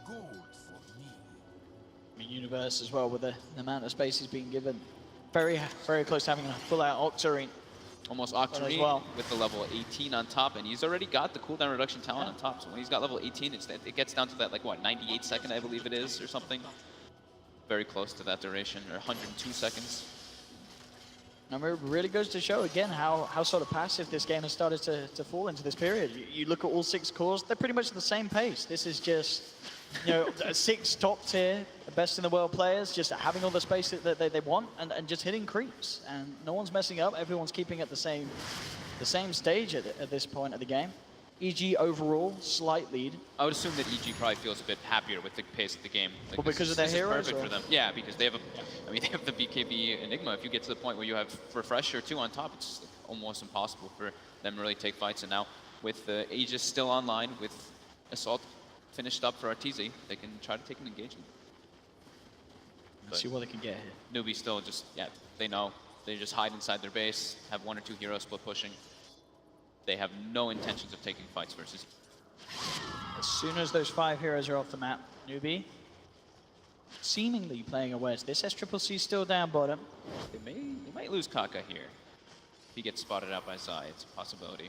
I mean, Universe as well, with the amount of space he's being given. Very, very close to having a full-out Octarine. Almost Octarine as well. with the level 18 on top, and he's already got the cooldown reduction talent on top. So when he's got level 18, it gets down to that, like, what, 98 second, I believe it is, or something. Very close to that duration, or 102 seconds. And it really goes to show, again, how sort of passive this game has started to fall into this period. You look at all 6 cores, they're pretty much at the same pace. This is just, 6 top tier, the best in the world players, just having all the space that they want and just hitting creeps. And no one's messing up, everyone's keeping at the same stage at this point of the game. EG overall, slight lead. I would assume that EG probably feels a bit happier with the pace of the game. Well, because of their heroes? Perfect for them. Yeah, because they have they have the BKB Enigma. If you get to the point where you have Refresher 2 on top, it's almost impossible for them to really take fights. And now with the Aegis still online, with Assault finished up for Arteezy, they can try to take an engagement. Let's see what they can get here. Newbee still just, they know. They just hide inside their base, have 1 or 2 heroes split pushing. They have no intentions of taking fights versus. As soon as those 5 heroes are off the map, Newbee seemingly playing a wedge. This SCCC is still down bottom. They might lose Kaka here. If he gets spotted out by Zai, it's a possibility.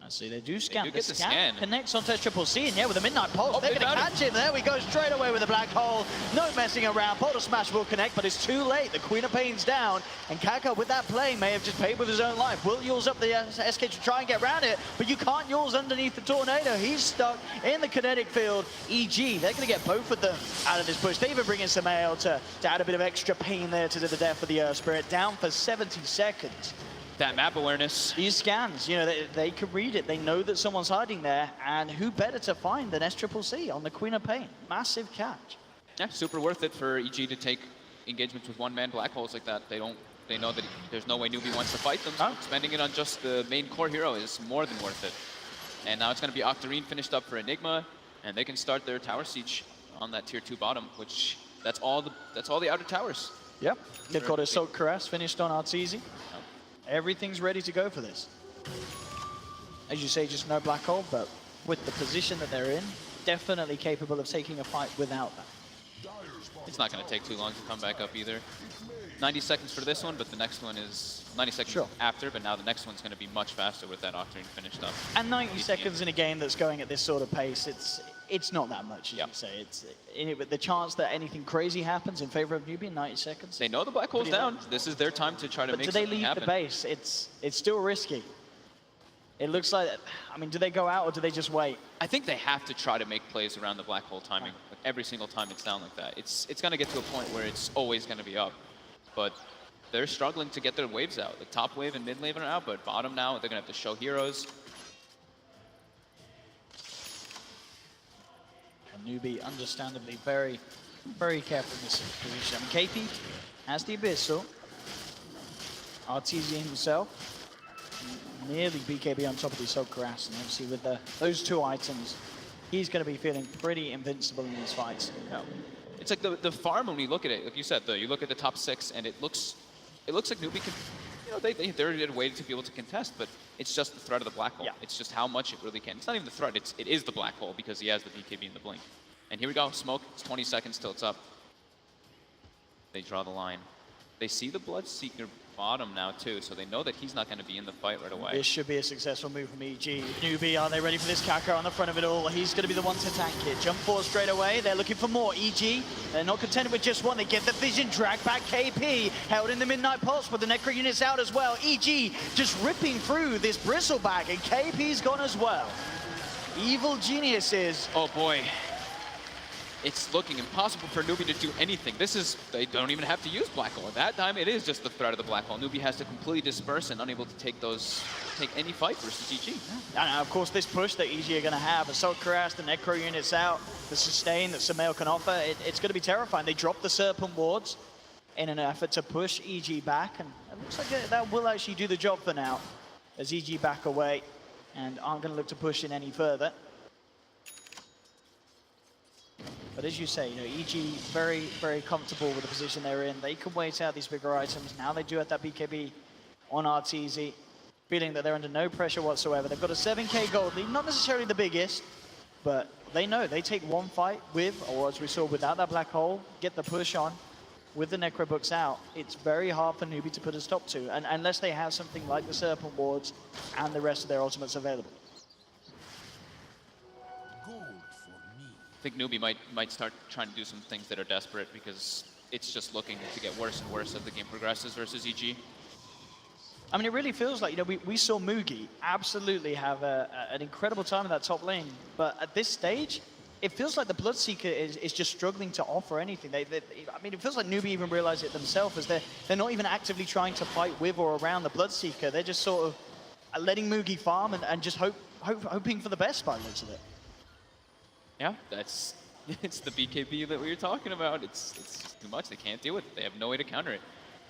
I see they do scan. They do get the scan. Connects onto SCCC, and with a Midnight Pulse, they're going to catch him. There we go, straight away with the black hole. No messing around. Portal Smash will connect, but it's too late. The Queen of Pain's down, and Kaka with that play may have just paid with his own life. Will Yules up the SK to try and get around it, but you can't Yules underneath the Tornado. He's stuck in the kinetic field. EG, they're going to get both of them out of this push. They even bring in Samael to add a bit of extra pain there to the death of the Earth Spirit. Down for 70 seconds. That map awareness. These scans, they can read it. They know that someone's hiding there, and who better to find than SCCC on the Queen of Pain? Massive catch. Yeah, super worth it for EG to take engagements with one-man black holes like that. They know that there's no way Newbee wants to fight them. So spending it on just the main core hero is more than worth it. And now it's going to be Octarine finished up for Enigma, and they can start their tower siege on that tier 2 bottom, which that's all the outer towers. Yep, they've got Assault Cuirass finished on Arteezy. Everything's ready to go for this. As you say, just no black hole, but with the position that they're in, definitely capable of taking a fight without that. It's not going to take too long to come back up either. 90 seconds for this one, but the next one is 90 seconds after, but now the next one's going to be much faster with that Octarine finished up. And 90 seconds in a game that's going at this sort of pace, it's not that much, as you say. It's the chance that anything crazy happens in favor of Newbee in 90 seconds. They know the black hole's down. This is their time to try to make something happen. But do they leave the base? It's still risky. It looks like, I mean, do they go out or do they just wait? I think they have to try to make plays around the black hole timing. Like every single time it's down like that. It's going to get to a point where it's always going to be up. But they're struggling to get their waves out. The top wave and mid wave are out, but bottom now, they're going to have to show heroes. And Newbee, understandably, very, very careful in this position. I mean, KP has the Abyssal. Arteezy himself. Nearly BKB on top of the Assault Cuirass, and obviously with those two items, he's going to be feeling pretty invincible in these fights. Yeah. It's like the farm when we look at it, like you said, though, you look at the top 6, and it looks like Newbee can, you know, they're in a way to be able to contest, but it's just the threat of the black hole. Yeah. It's just how much it really can. It's not even the threat, it is the black hole because he has the BKB and the blink. And here we go, smoke, it's 20 seconds till it's up. They draw the line. They see the Bloodseeker bottom now too, so they know that he's not going to be in the fight right away. This should be a successful move from EG. Newbee, are they ready for this? Kaka on the front of it all. He's going to be the one to tank it. Jump forward straight away. They're looking for more. EG, they're not contented with just one. They get the vision, drag back KP. Held in the Midnight Pulse with the Necro units out as well. EG just ripping through this Bristleback, and KP's gone as well. Evil Geniuses. Oh boy. It's looking impossible for Newbee to do anything. They don't even have to use black hole. At that time, it is just the threat of the black hole. Newbee has to completely disperse and unable to take any fight versus EG. And of course, this push that EG are going to have, Assault Cuirass, the Necro units out, the sustain that Sumail can offer, it's going to be terrifying. They drop the Serpent Wards in an effort to push EG back, and it looks like that will actually do the job for now, as EG back away and aren't going to look to push in any further. But as you say, you know, EG very, very comfortable with the position they're in. They can wait out these bigger items. Now they do have that BKB on Arteezy, feeling that they're under no pressure whatsoever. They've got a 7k gold lead, not necessarily the biggest, but they know they take one fight with, or as we saw without that black hole, get the push on with the Necro books out. It's very hard for Newbee to put a stop to, and unless they have something like the Serpent Wards and the rest of their ultimates available. I think Newbee might start trying to do some things that are desperate because it's just looking to get worse and worse as the game progresses versus EG. I mean, it really feels like, you know, we saw Mugi absolutely have an incredible time in that top lane, but at this stage, it feels like the Bloodseeker is just struggling to offer anything. I mean, it feels like Newbee even realize it themselves, as they're not even actively trying to fight with or around the Bloodseeker. They're just sort of letting Mugi farm and just hoping for the best by the looks of it. Yeah, it's the BKB that we were talking about. It's too much. They can't deal with it. They have no way to counter it.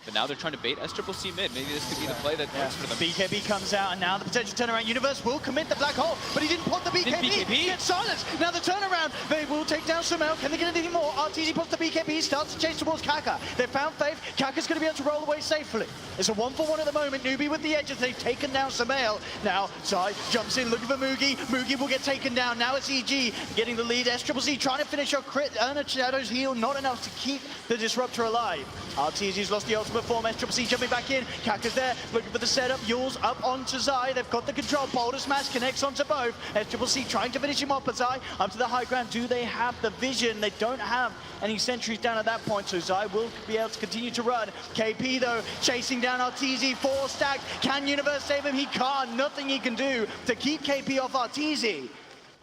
But now they're trying to bait SCCC mid. Maybe this could be the play that works for them. BKB comes out, and now the potential turnaround. Universe will commit the black hole, but he didn't put the BKB. He gets silenced. Now the turnaround. They will take down Sumail. Can they get anything more? Arteezy puts the BKB, starts to chase towards Kaka. They've found Faith. Kaka's going to be able to roll away safely. It's a 1-for-1 at the moment. Newbee with the edges. They've taken down Sumail. Now Zai jumps in looking for Mugi. Mugi will get taken down. Now it's EG getting the lead. SCCC trying to finish your crit. Earn a Shadow's heal. Not enough to keep the Disruptor alive. Arteezy's lost the ultimate form. SCCC jumping back in. Kaka's there, looking for the setup. Yule's up onto Zai. They've got the control. Boulder Smash connects onto both. SCCC trying to finish him off, but Zai up to the high ground. Do they have the vision? They don't have any sentries down at that point, so Zai will be able to continue to run. KP, though, chasing down Arteezy. 4 stacked. Can Universe save him? He can't. Nothing he can do to keep KP off Arteezy.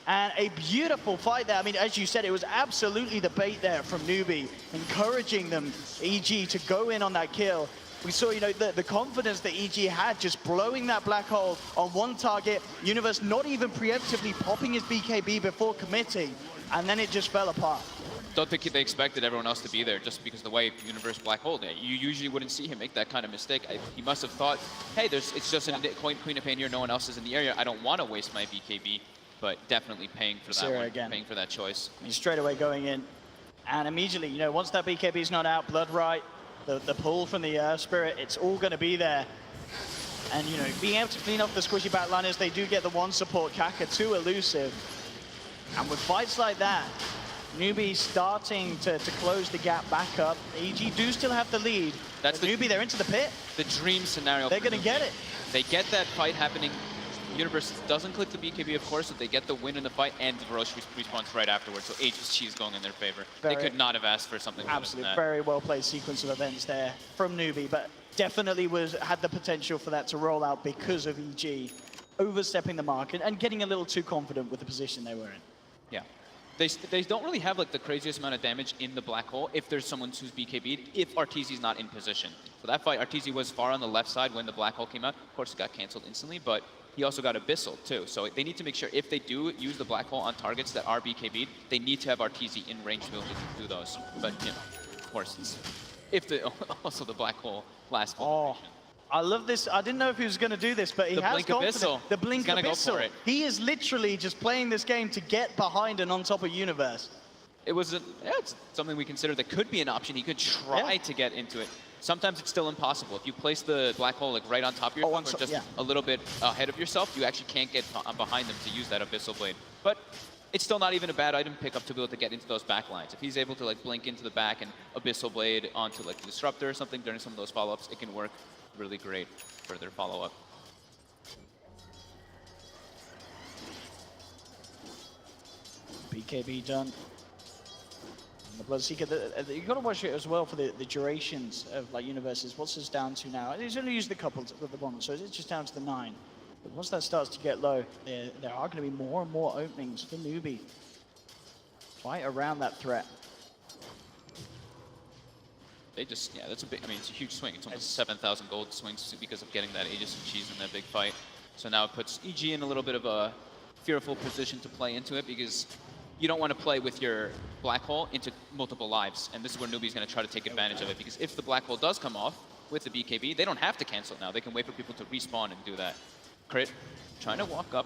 And a beautiful fight there. I mean, as you said, it was absolutely the bait there from Newbee, encouraging them, EG, to go in on that kill. We saw, you know, the confidence that EG had just blowing that black hole on one target. Universe not even preemptively popping his BKB before committing, and then it just fell apart. Don't think they expected everyone else to be there just because of the way Universe black hole did. You usually wouldn't see him make that kind of mistake. He must have thought, hey, it's just a Queen of Pain here, no one else is in the area. I don't want to waste my BKB, but definitely paying for that one, paying for that choice. He's straight away going in. And immediately, you know, once that BKB is not out, Blood Right, the pull from the Earth Spirit, it's all going to be there. And, you know, being able to clean up the squishy backliners, they do get the one support, Kaka, too elusive. And with fights like that, Newbee starting to close the gap back up. EG do still have the lead. That's the Newbee, they're into the pit. The dream scenario. They're going to get it. They get that fight happening. Universe doesn't click the BKB, of course, so they get the win in the fight, and Roche respawns right afterwards. So HSG is going in their favor. They could not have asked for something better than that. Very well played sequence of events there from Newbee, but definitely had the potential for that to roll out because of EG overstepping the mark and getting a little too confident with the position they were in. Yeah. They don't really have like the craziest amount of damage in the black hole if there's someone who's BKB'd, if Arteezy's not in position. So that fight, Arteezy was far on the left side when the black hole came out. Of course, it got canceled instantly, but he also got Abyssal too. So they need to make sure if they do use the black hole on targets that are BKB'd, they need to have Arteezy in range to be able to do those. But, you know, of course, it's, if the also the black hole lasts. Oh, I love this. I didn't know if he was going to do this, but he has Blink confidence. Abyssal. The Blink He's gonna go Abyssal. for it. He is literally just playing this game to get behind and on top of Universe. It was it's something we consider that could be an option. He could try to get into it. Sometimes it's still impossible. If you place the black hole like right on top of yourself or just a little bit ahead of yourself, you actually can't get behind them to use that Abyssal Blade. But it's still not even a bad item to pick up to be able to get into those back lines. If he's able to like blink into the back and Abyssal Blade onto like the Disruptor or something during some of those follow-ups, it can work really great for their follow-up. BKB done. The Bloodseeker, you've got to watch it as well for the durations of like universes. What's this down to now? He's only used the couple at the bottom, so it's just down to the 9. But once that starts to get low, there are going to be more and more openings for Newbee. Fight around that threat. They just, that's a big, I mean, it's a huge swing. It's almost 7,000 gold swings because of getting that Aegis and Cheese in that big fight. So now it puts EG in a little bit of a fearful position to play into it because you don't want to play with your black hole into multiple lives. And this is where Newbee's going to try to take advantage of it because if the black hole does come off with the BKB, they don't have to cancel it now. They can wait for people to respawn and do that. Crit, trying to walk up,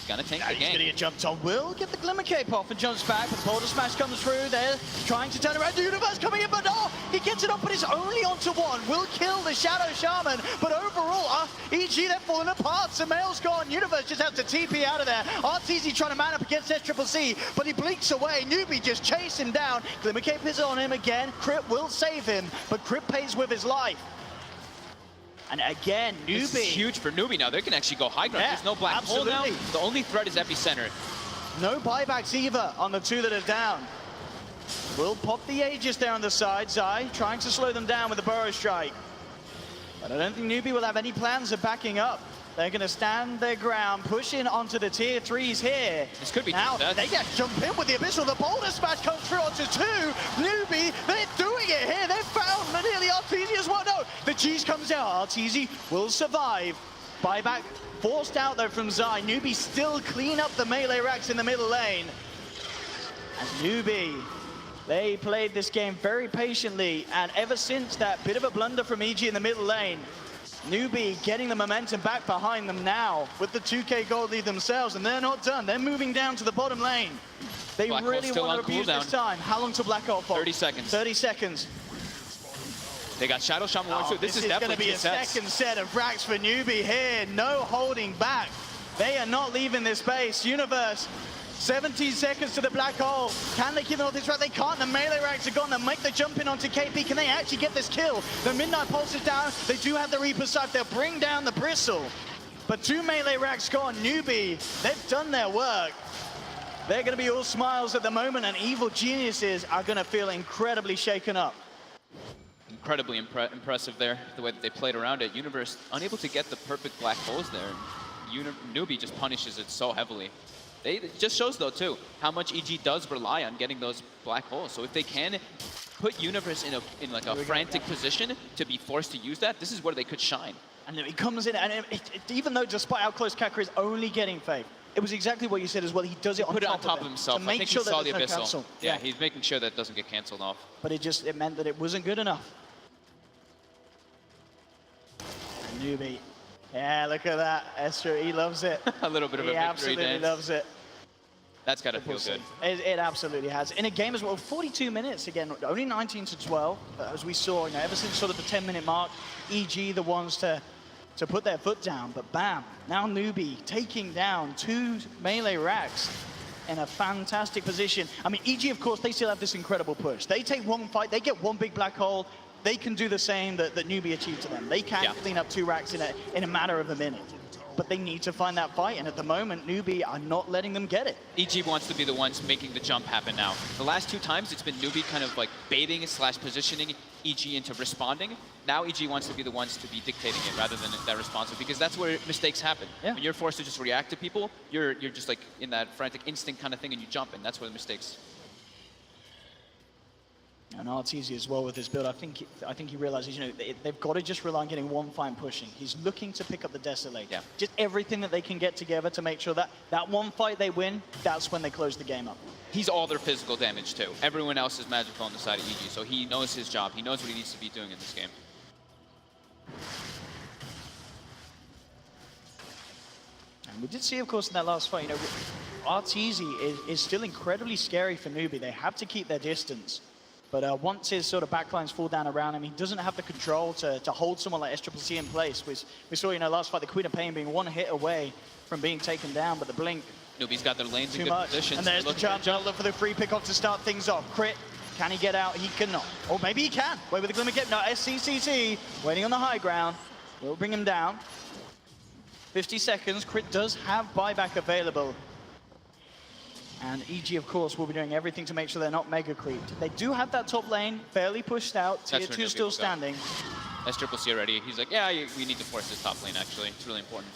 gonna tank the game. He's gonna get jumped on. Will get the Glimmer Cape off and jumps back, but Boulder Smash comes through. They're trying to turn around. The Universe coming in, but no! He gets it up, but it's only onto one. Will kill the Shadow Shaman, but overall, EG, they're falling apart. Samael's gone. Universe just has to TP out of there. Arteezy trying to man up against SCCC, but he blinks away. Newbee just chase him down. Glimmer Cape is on him again. Crit will save him, but Crit pays with his life. And again, Newbee. This is huge for Newbee now. They can actually go high ground. There's no black hole now. The only threat is Epicenter. No buybacks either on the 2 that are down. Will pop the Aegis there on the side. Zai trying to slow them down with the Burrow Strike. But I don't think Newbee will have any plans of backing up. They're going to stand their ground, push in onto the tier 3s here. This could be now. They get jump in with the Abyssal. The Boulder Smash comes through onto 2. Newbee, they're doing it here. They've found nearly Arteezy as well. No, the cheese comes out. Arteezy will survive. Buyback forced out though from Zai. Newbee still clean up the melee racks in the middle lane. And Newbee, they played this game very patiently. And ever since that bit of a blunder from EG in the middle lane, Newbee getting the momentum back behind them now with the 2k gold lead themselves, and they're not done. They're moving down to the bottom lane. They really want to abuse this time. How long till Black Hole fall? 30 seconds. 30 seconds. They got Shadow Shaman. This is going to be a second set of racks for Newbee here. No holding back. They are not leaving this space. Universe, 17 seconds to the black hole. Can they keep them off this rack? They can't. The melee racks are gone. They make the jump in onto KP. Can they actually get this kill? The Midnight Pulse is down. They do have the Reaper Scythe. They'll bring down the Bristle. But 2 melee racks gone. Newbee, they've done their work. They're going to be all smiles at the moment, and Evil Geniuses are going to feel incredibly shaken up. Incredibly impressive there, the way that they played around it. Universe unable to get the perfect black holes there. Newbee just punishes it so heavily. It just shows, though, too, how much EG does rely on getting those black holes. So if they can put Universe in like a frantic position to be forced to use that, this is where they could shine. And he comes in, and even though despite how close Kaka is only getting Faith, it was exactly what you said as well. He does it on top of himself. To make sure that there's no cancel. Yeah, he's making sure that it doesn't get canceled off. But it meant that it wasn't good enough. Newbee. Yeah, look at that. Esther, he loves it. A little bit of a victory dance. He absolutely loves it. That's got to feel good. It absolutely has. In a game as well, 42 minutes again, only 19 to 12, as we saw, ever since sort of the 10-minute mark, EG the ones to put their foot down, but bam, now Newbee taking down 2 melee racks in a fantastic position. I mean, EG, of course, they still have this incredible push. They take one fight, they get one big black hole, they can do the same that Newbee achieved to them. They can clean up 2 racks in a matter of a minute. But they need to find that fight, and at the moment, Newbee are not letting them get it. EG wants to be the ones making the jump happen now. The last 2 times, it's been Newbee kind of like baiting / positioning EG into responding. Now EG wants to be the ones to be dictating it rather than that responsive, because that's where mistakes happen. Yeah. When you're forced to just react to people, you're just like in that frantic instinct kind of thing, and you jump, and that's where the mistakes. And Arteezy as well with his build, I think he realizes, they've got to just rely on getting one fight and pushing. He's looking to pick up the Desolate. Yeah. Just everything that they can get together to make sure that that one fight they win, that's when they close the game up. He's all their physical damage too. Everyone else is magical on the side of EG, so he knows his job. He knows what he needs to be doing in this game. And we did see, of course, in that last fight, Arteezy is still incredibly scary for Newbee. They have to keep their distance. But once his sort of backlines fall down around him, he doesn't have the control to hold someone like S.C.C. in place. We saw, last fight, the Queen of Pain being 1 hit away from being taken down, but the Blink, Newbee's got their lanes in too good much. positions. And there's the jump. Look for the free pick-off to start things off. Crit, can he get out? He cannot. Or maybe he can. Wait with the Glimmer Get. No, SCCC waiting on the high ground. Will bring him down. 50 seconds. Crit does have buyback available. And EG, of course, will be doing everything to make sure they're not mega creeped. They do have that top lane fairly pushed out. Tier 2 still standing. S.C.C. already. He's like, yeah, we need to force this top lane, actually. It's really important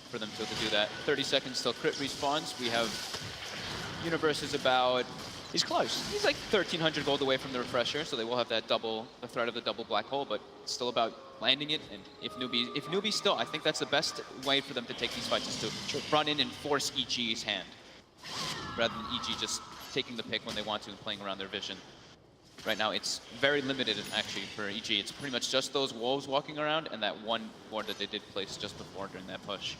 for them to do that. 30 seconds till Crit respawns. We have Universe is about... He's close. He's like 1,300 gold away from the refresher, so they will have that the threat of the double black hole, but it's still about landing it. And if Newbee still, I think that's the best way for them to take these fights is to run in and force EG's hand, rather than EG just taking the pick when they want to and playing around their vision. Right now, it's very limited, actually, for EG. It's pretty much just those wolves walking around and that one ward that they did place just before during that push.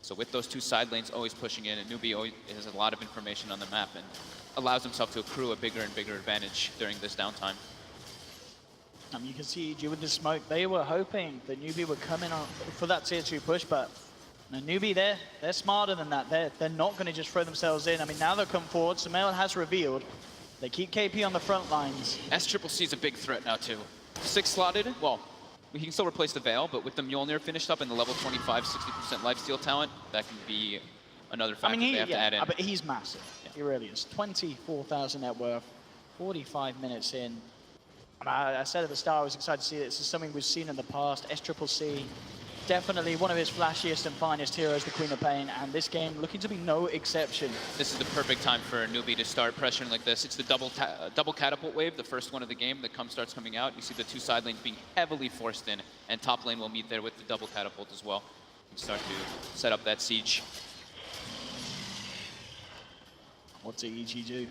So with those 2 side lanes always pushing in, and Newbee always has a lot of information on the map and allows himself to accrue a bigger and bigger advantage during this downtime. You can see EG with the smoke. They were hoping that Newbee would come in for that tier 2 push, but Newbee, they're smarter than that. They're not going to just throw themselves in. I mean, now they'll come forward. Sumail has revealed. They keep KP on the front lines. S.C.C. is a big threat now, too. 6 slotted, well, he can still replace the Veil, but with the Mjolnir finished up and the level 25, 60% lifesteal talent, that can be another factor they have to add in. But he's massive. Yeah. He really is. 24,000 net worth, 45 minutes in. I said at the start, I was excited to see this. This is something we've seen in the past. S.C.C. definitely one of his flashiest and finest heroes, the Queen of Pain, and this game looking to be no exception. This is the perfect time for Newbee to start pressuring like this. It's the double catapult wave, the first one of the game that starts coming out. You see the 2 side lanes being heavily forced in, and top lane will meet there with the double catapult as well. And start to set up that siege. What do EG do?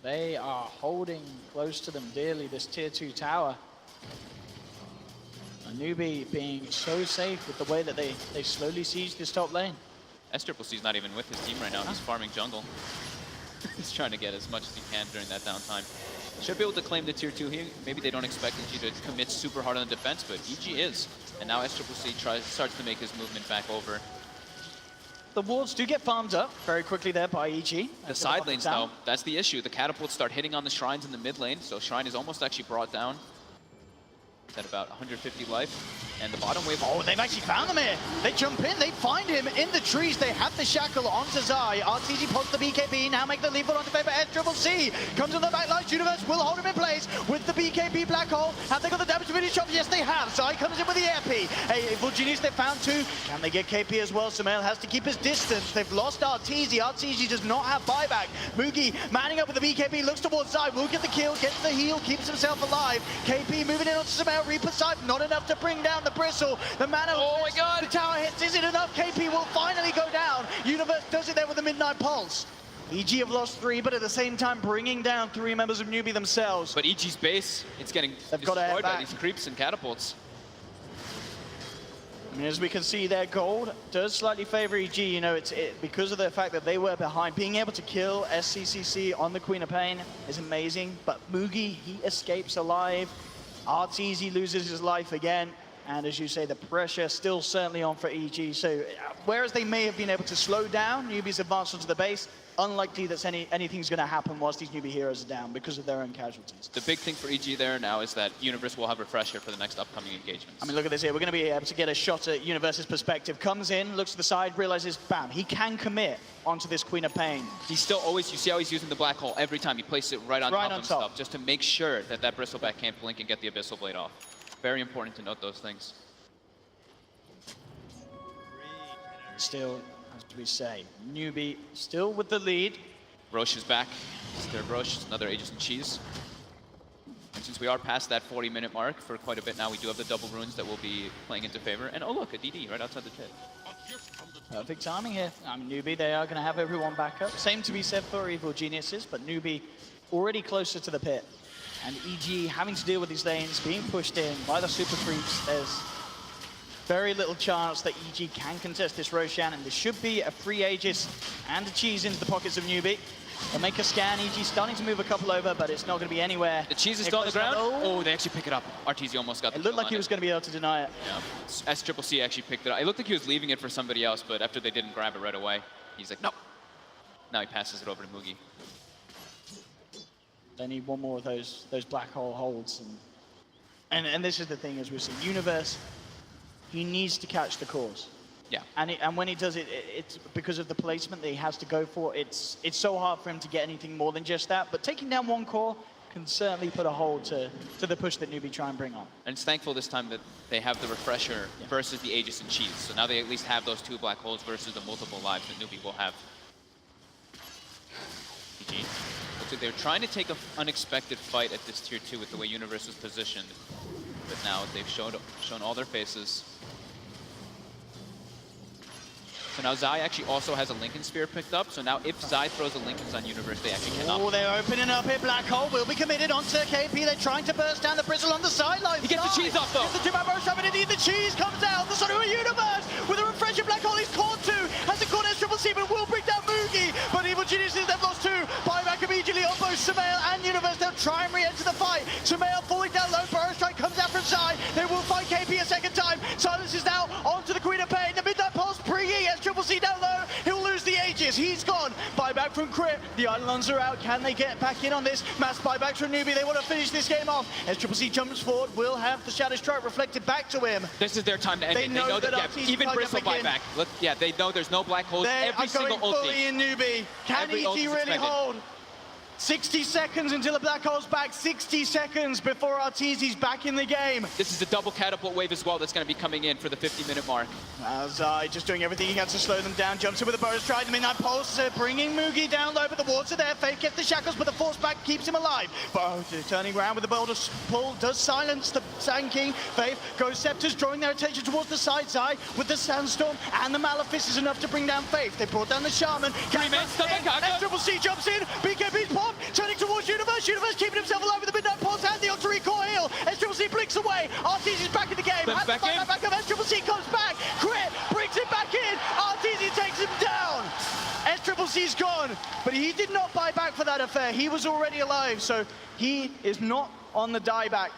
They are holding close to them dearly, this tier 2 tower. Newbee being so safe with the way that they slowly siege this top lane. S.C.C. is not even with his team right now. He's farming jungle. He's trying to get as much as he can during that downtime. Should be able to claim the tier 2 here. Maybe they don't expect EG to commit super hard on the defense, but EG is. And now S.C.C. starts to make his movement back over. The wards do get farmed up very quickly there by EG. The side lanes, though, that's the issue. The catapults start hitting on the shrines in the mid lane, so Shrine is almost actually brought down. At about 150 life, and the bottom wave. Oh, they've actually found him here. They jump in, they find him in the trees. They have the shackle onto Zai. Arteezy pops the BKB, now make the leap onto paper. S.C.C. comes on the back line. Universe will hold him in place with the BKB black hole. Have they got the damage to finish off? Yes, they have. Zai comes in with the AP. Hey, Full Genius, they found 2. Can they get KP as well? Sumail has to keep his distance. They've lost Arteezy. Arteezy does not have buyback. Mugi manning up with the BKB, looks towards Zai, will get the kill, gets the heal, keeps himself alive. KP moving in onto Sumail. Reaper side, not enough to bring down the Bristle. The mana, oh my god, the tower hits, is it enough? KP will finally go down. Universe does it there with the Midnight Pulse. EG have lost 3, but at the same time bringing down 3 members of Newbee themselves. But EG's base, it's getting destroyed by these creeps and catapults. I mean, as we can see there, gold does slightly favor EG. You know, because of the fact that they were behind. Being able to kill SCCC on the Queen of Pain is amazing, but Mugi, he escapes alive. Arteezy loses his life again, and as you say, the pressure still certainly on for EG. So whereas they may have been able to slow down Newbee's advance onto the base, unlikely that anything's going to happen whilst these Newbee heroes are down because of their own casualties. The big thing for EG there now is that Universe will have Refresher for the next upcoming engagements. I mean, look at this here. We're going to be able to get a shot at Universe's perspective. Comes in, looks to the side, realizes, bam, he can commit onto this Queen of Pain. He's still always, you see how he's using the black hole every time. He places it right on top of stuff just to make sure that that Bristleback can't blink and get the Abyssal Blade off. Very important to note those things. Still, as we say, Newbee still with the lead. Roche is back. Third Roche, another Aegis and Cheese. And since we are past that 40-minute mark for quite a bit now, we do have the double runes that will be playing into favor. And oh look, a DD right outside the pit. Perfect timing here. I mean, Newbee, they are going to have everyone back up. Same to be said for Evil Geniuses, but Newbee already closer to the pit. And EG having to deal with these lanes, being pushed in by the Super Creeps. There's very little chance that EG can contest this Roshan, and there should be a free Aegis and a Cheese into the pockets of Newbee. They'll make a scan. EG starting to move a couple over, but it's not going to be anywhere. The Cheese is still on the ground. Oh, they actually pick it up. Arteezy almost got the It looked like he was going to be able to deny it. Yeah. SCCC actually picked it up. It looked like he was leaving it for somebody else, but after they didn't grab it right away, he's like, no. Now he passes it over to Mugi. They need one more of those black hole holds. And this is the thing, as we see, Universe, he needs to catch the cores. Yeah. And when he does it, it's because of the placement that he has to go for. It's so hard for him to get anything more than just that. But taking down one core can certainly put a hold to the push that Newbee try and bring on. And it's thankful this time that they have the Refresher versus the Aegis and Cheese. So now they at least have those two black holes versus the multiple lives that Newbee will have. GG. Looks like they're trying to take an unexpected fight at this tier 2 with the way Universe is positioned. But now they've shown all their faces. So now Zai actually also has a Lincoln Sphere picked up. So now if Zai throws a Lincoln's on Universe, they actually cannot. Oh, they're opening up here. Black Hole will be committed onto KP. They're trying to burst down the Bristle on the sideline. He gets the Cheese off though. It's the two-man burst up, and indeed the Cheese comes out. The Son of a Universe with a Refresher. Black Hole is caught two. Has a corner SCCC, but will bring down Mugi. But Evil Geniuses, they've lost two. Buyback immediately on both Sumail and Universe. They'll try and re-enter the fight. Sumail falling down low. Burrow Strike comes out from Zai. They will fight KP a second time. Silence is now onto the Queen of Pain. The Midnight Pulse pre-E as SCCC down low. He'll lose the Aegis. He's gone. Buyback from Crit. The Islands are out. Can they get back in on this? Mass buybacks from Newbee. They want to finish this game off. As SCCC jumps forward, will have the Shadow Strike reflected back to him. This is their time to end They it. know that yeah, even Bristle buyback. Look, yeah, they know there's no black holes. They Every are single going fully ulti. in Newbee. Can Every EG ult is really expended. hold? 60 seconds until the Black Hole's back. 60 seconds before Arteezy's back in the game. This is a double catapult wave as well that's going to be coming in for the 50-minute mark. Zai just doing everything he can to slow them down. Jumps in with a Burrow Strike. The Midnight Pulse bringing Mugi down low, but the wards are there. Faith gets the shackles, but the force back keeps him alive. Burrow turning around with the boulder pull, does silence the Sand King. Faith goes Scepters, drawing their attention towards the side. Zai with the Sandstorm and the Malefice is enough to bring down Faith. They brought down the Shaman. SCCC jumps in. BKB's popped, turning towards Universe. Universe keeping himself alive with the Midnight Pulse and the Ultra Core heal. SCCC blinks away. Arteezy's back in the game. Back Back of SCCC comes back. Crit brings it back in. Arteezy takes him down. SCCC's gone, but he did not buy back for that affair. He was already alive, so he is not on the dieback.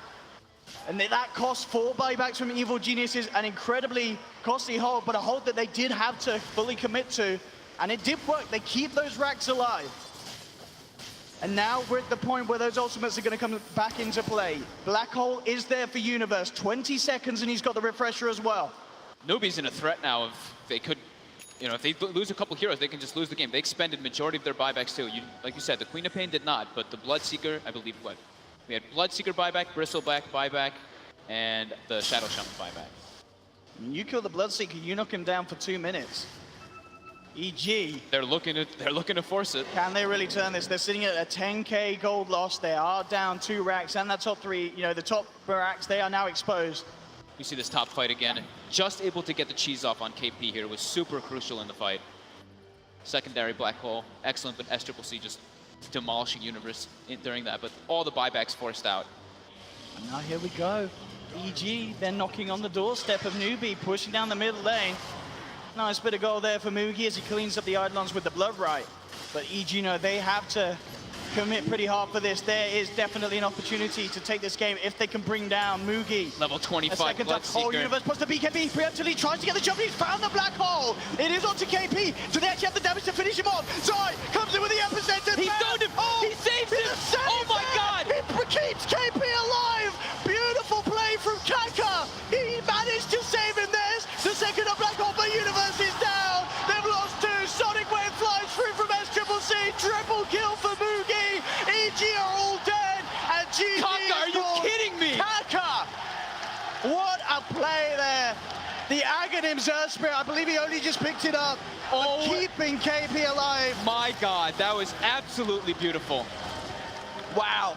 And that cost 4 buybacks from Evil Geniuses, an incredibly costly hold, but a hold that they did have to fully commit to. And it did work. They keep those racks alive. And now we're at the point where those ultimates are going to come back into play. Black Hole is there for Universe. 20 seconds and he's got the Refresher as well. Newbee's in a threat now. If they could, you know, if they lose a couple heroes, they can just lose the game. They expended majority of their buybacks too. Like you said, the Queen of Pain did not, but the Bloodseeker, I believe, what? We had Bloodseeker buyback, Bristleback buyback, and the Shadow Shaman buyback. You kill the Bloodseeker, you knock him down for 2 minutes. EG. They're looking to force it. Can they really turn this? They're sitting at a 10k gold loss. They are down 2 racks, and that top 3, you know, the top racks, they are now exposed. You see this top fight again. Just able to get the cheese off on KP here was super crucial in the fight. Secondary black hole, excellent, but SCCC just demolishing Universe during that. But all the buybacks forced out. And now here we go. EG, they're knocking on the doorstep of Newbee, pushing down the middle lane. Nice bit of goal there for Mugi as he cleans up the Eidolons with the blood right. But EG, you know, they have to commit pretty hard for this. There is definitely an opportunity to take this game if they can bring down Mugi. Level 25 A second up, whole Bloodseeker. universe puts the BKB preemptively, tries to get the jump, he's found the black hole. It is onto KP, so they actually have the damage to finish him off. Zai comes in with the epicenter. He found him! Oh, He saved him! Oh my God! He keeps KP alive! Beautiful play from Kaka! He managed to save him. There's the second up black hole, but universe is down. They've lost two. Sonic Wave flies through from SCCC. Triple kill for Mugi. EG are all dead, and GG Kaka, are you kidding me? Kaka! What a play there. The Aghanim Zerg Spirit, I believe he only just picked it up. Oh. Keeping KP alive. My God, that was absolutely beautiful. Wow.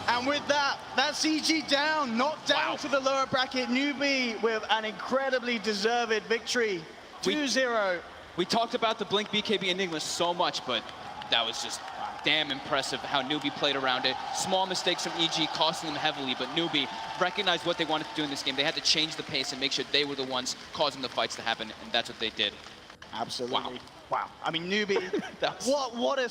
And with that, that's EG down, knocked down Wow. to the lower bracket. Newbee with an incredibly deserved victory. 2-0. We talked about the Blink BKB Enigma so much, but that was just damn impressive how Newbee played around it. Small mistakes from EG costing them heavily, but Newbee recognized what they wanted to do in this game. They had to change the pace and make sure they were the ones causing the fights to happen, and that's what they did. Absolutely. Wow. Wow. I mean, Newbee, That was- what a...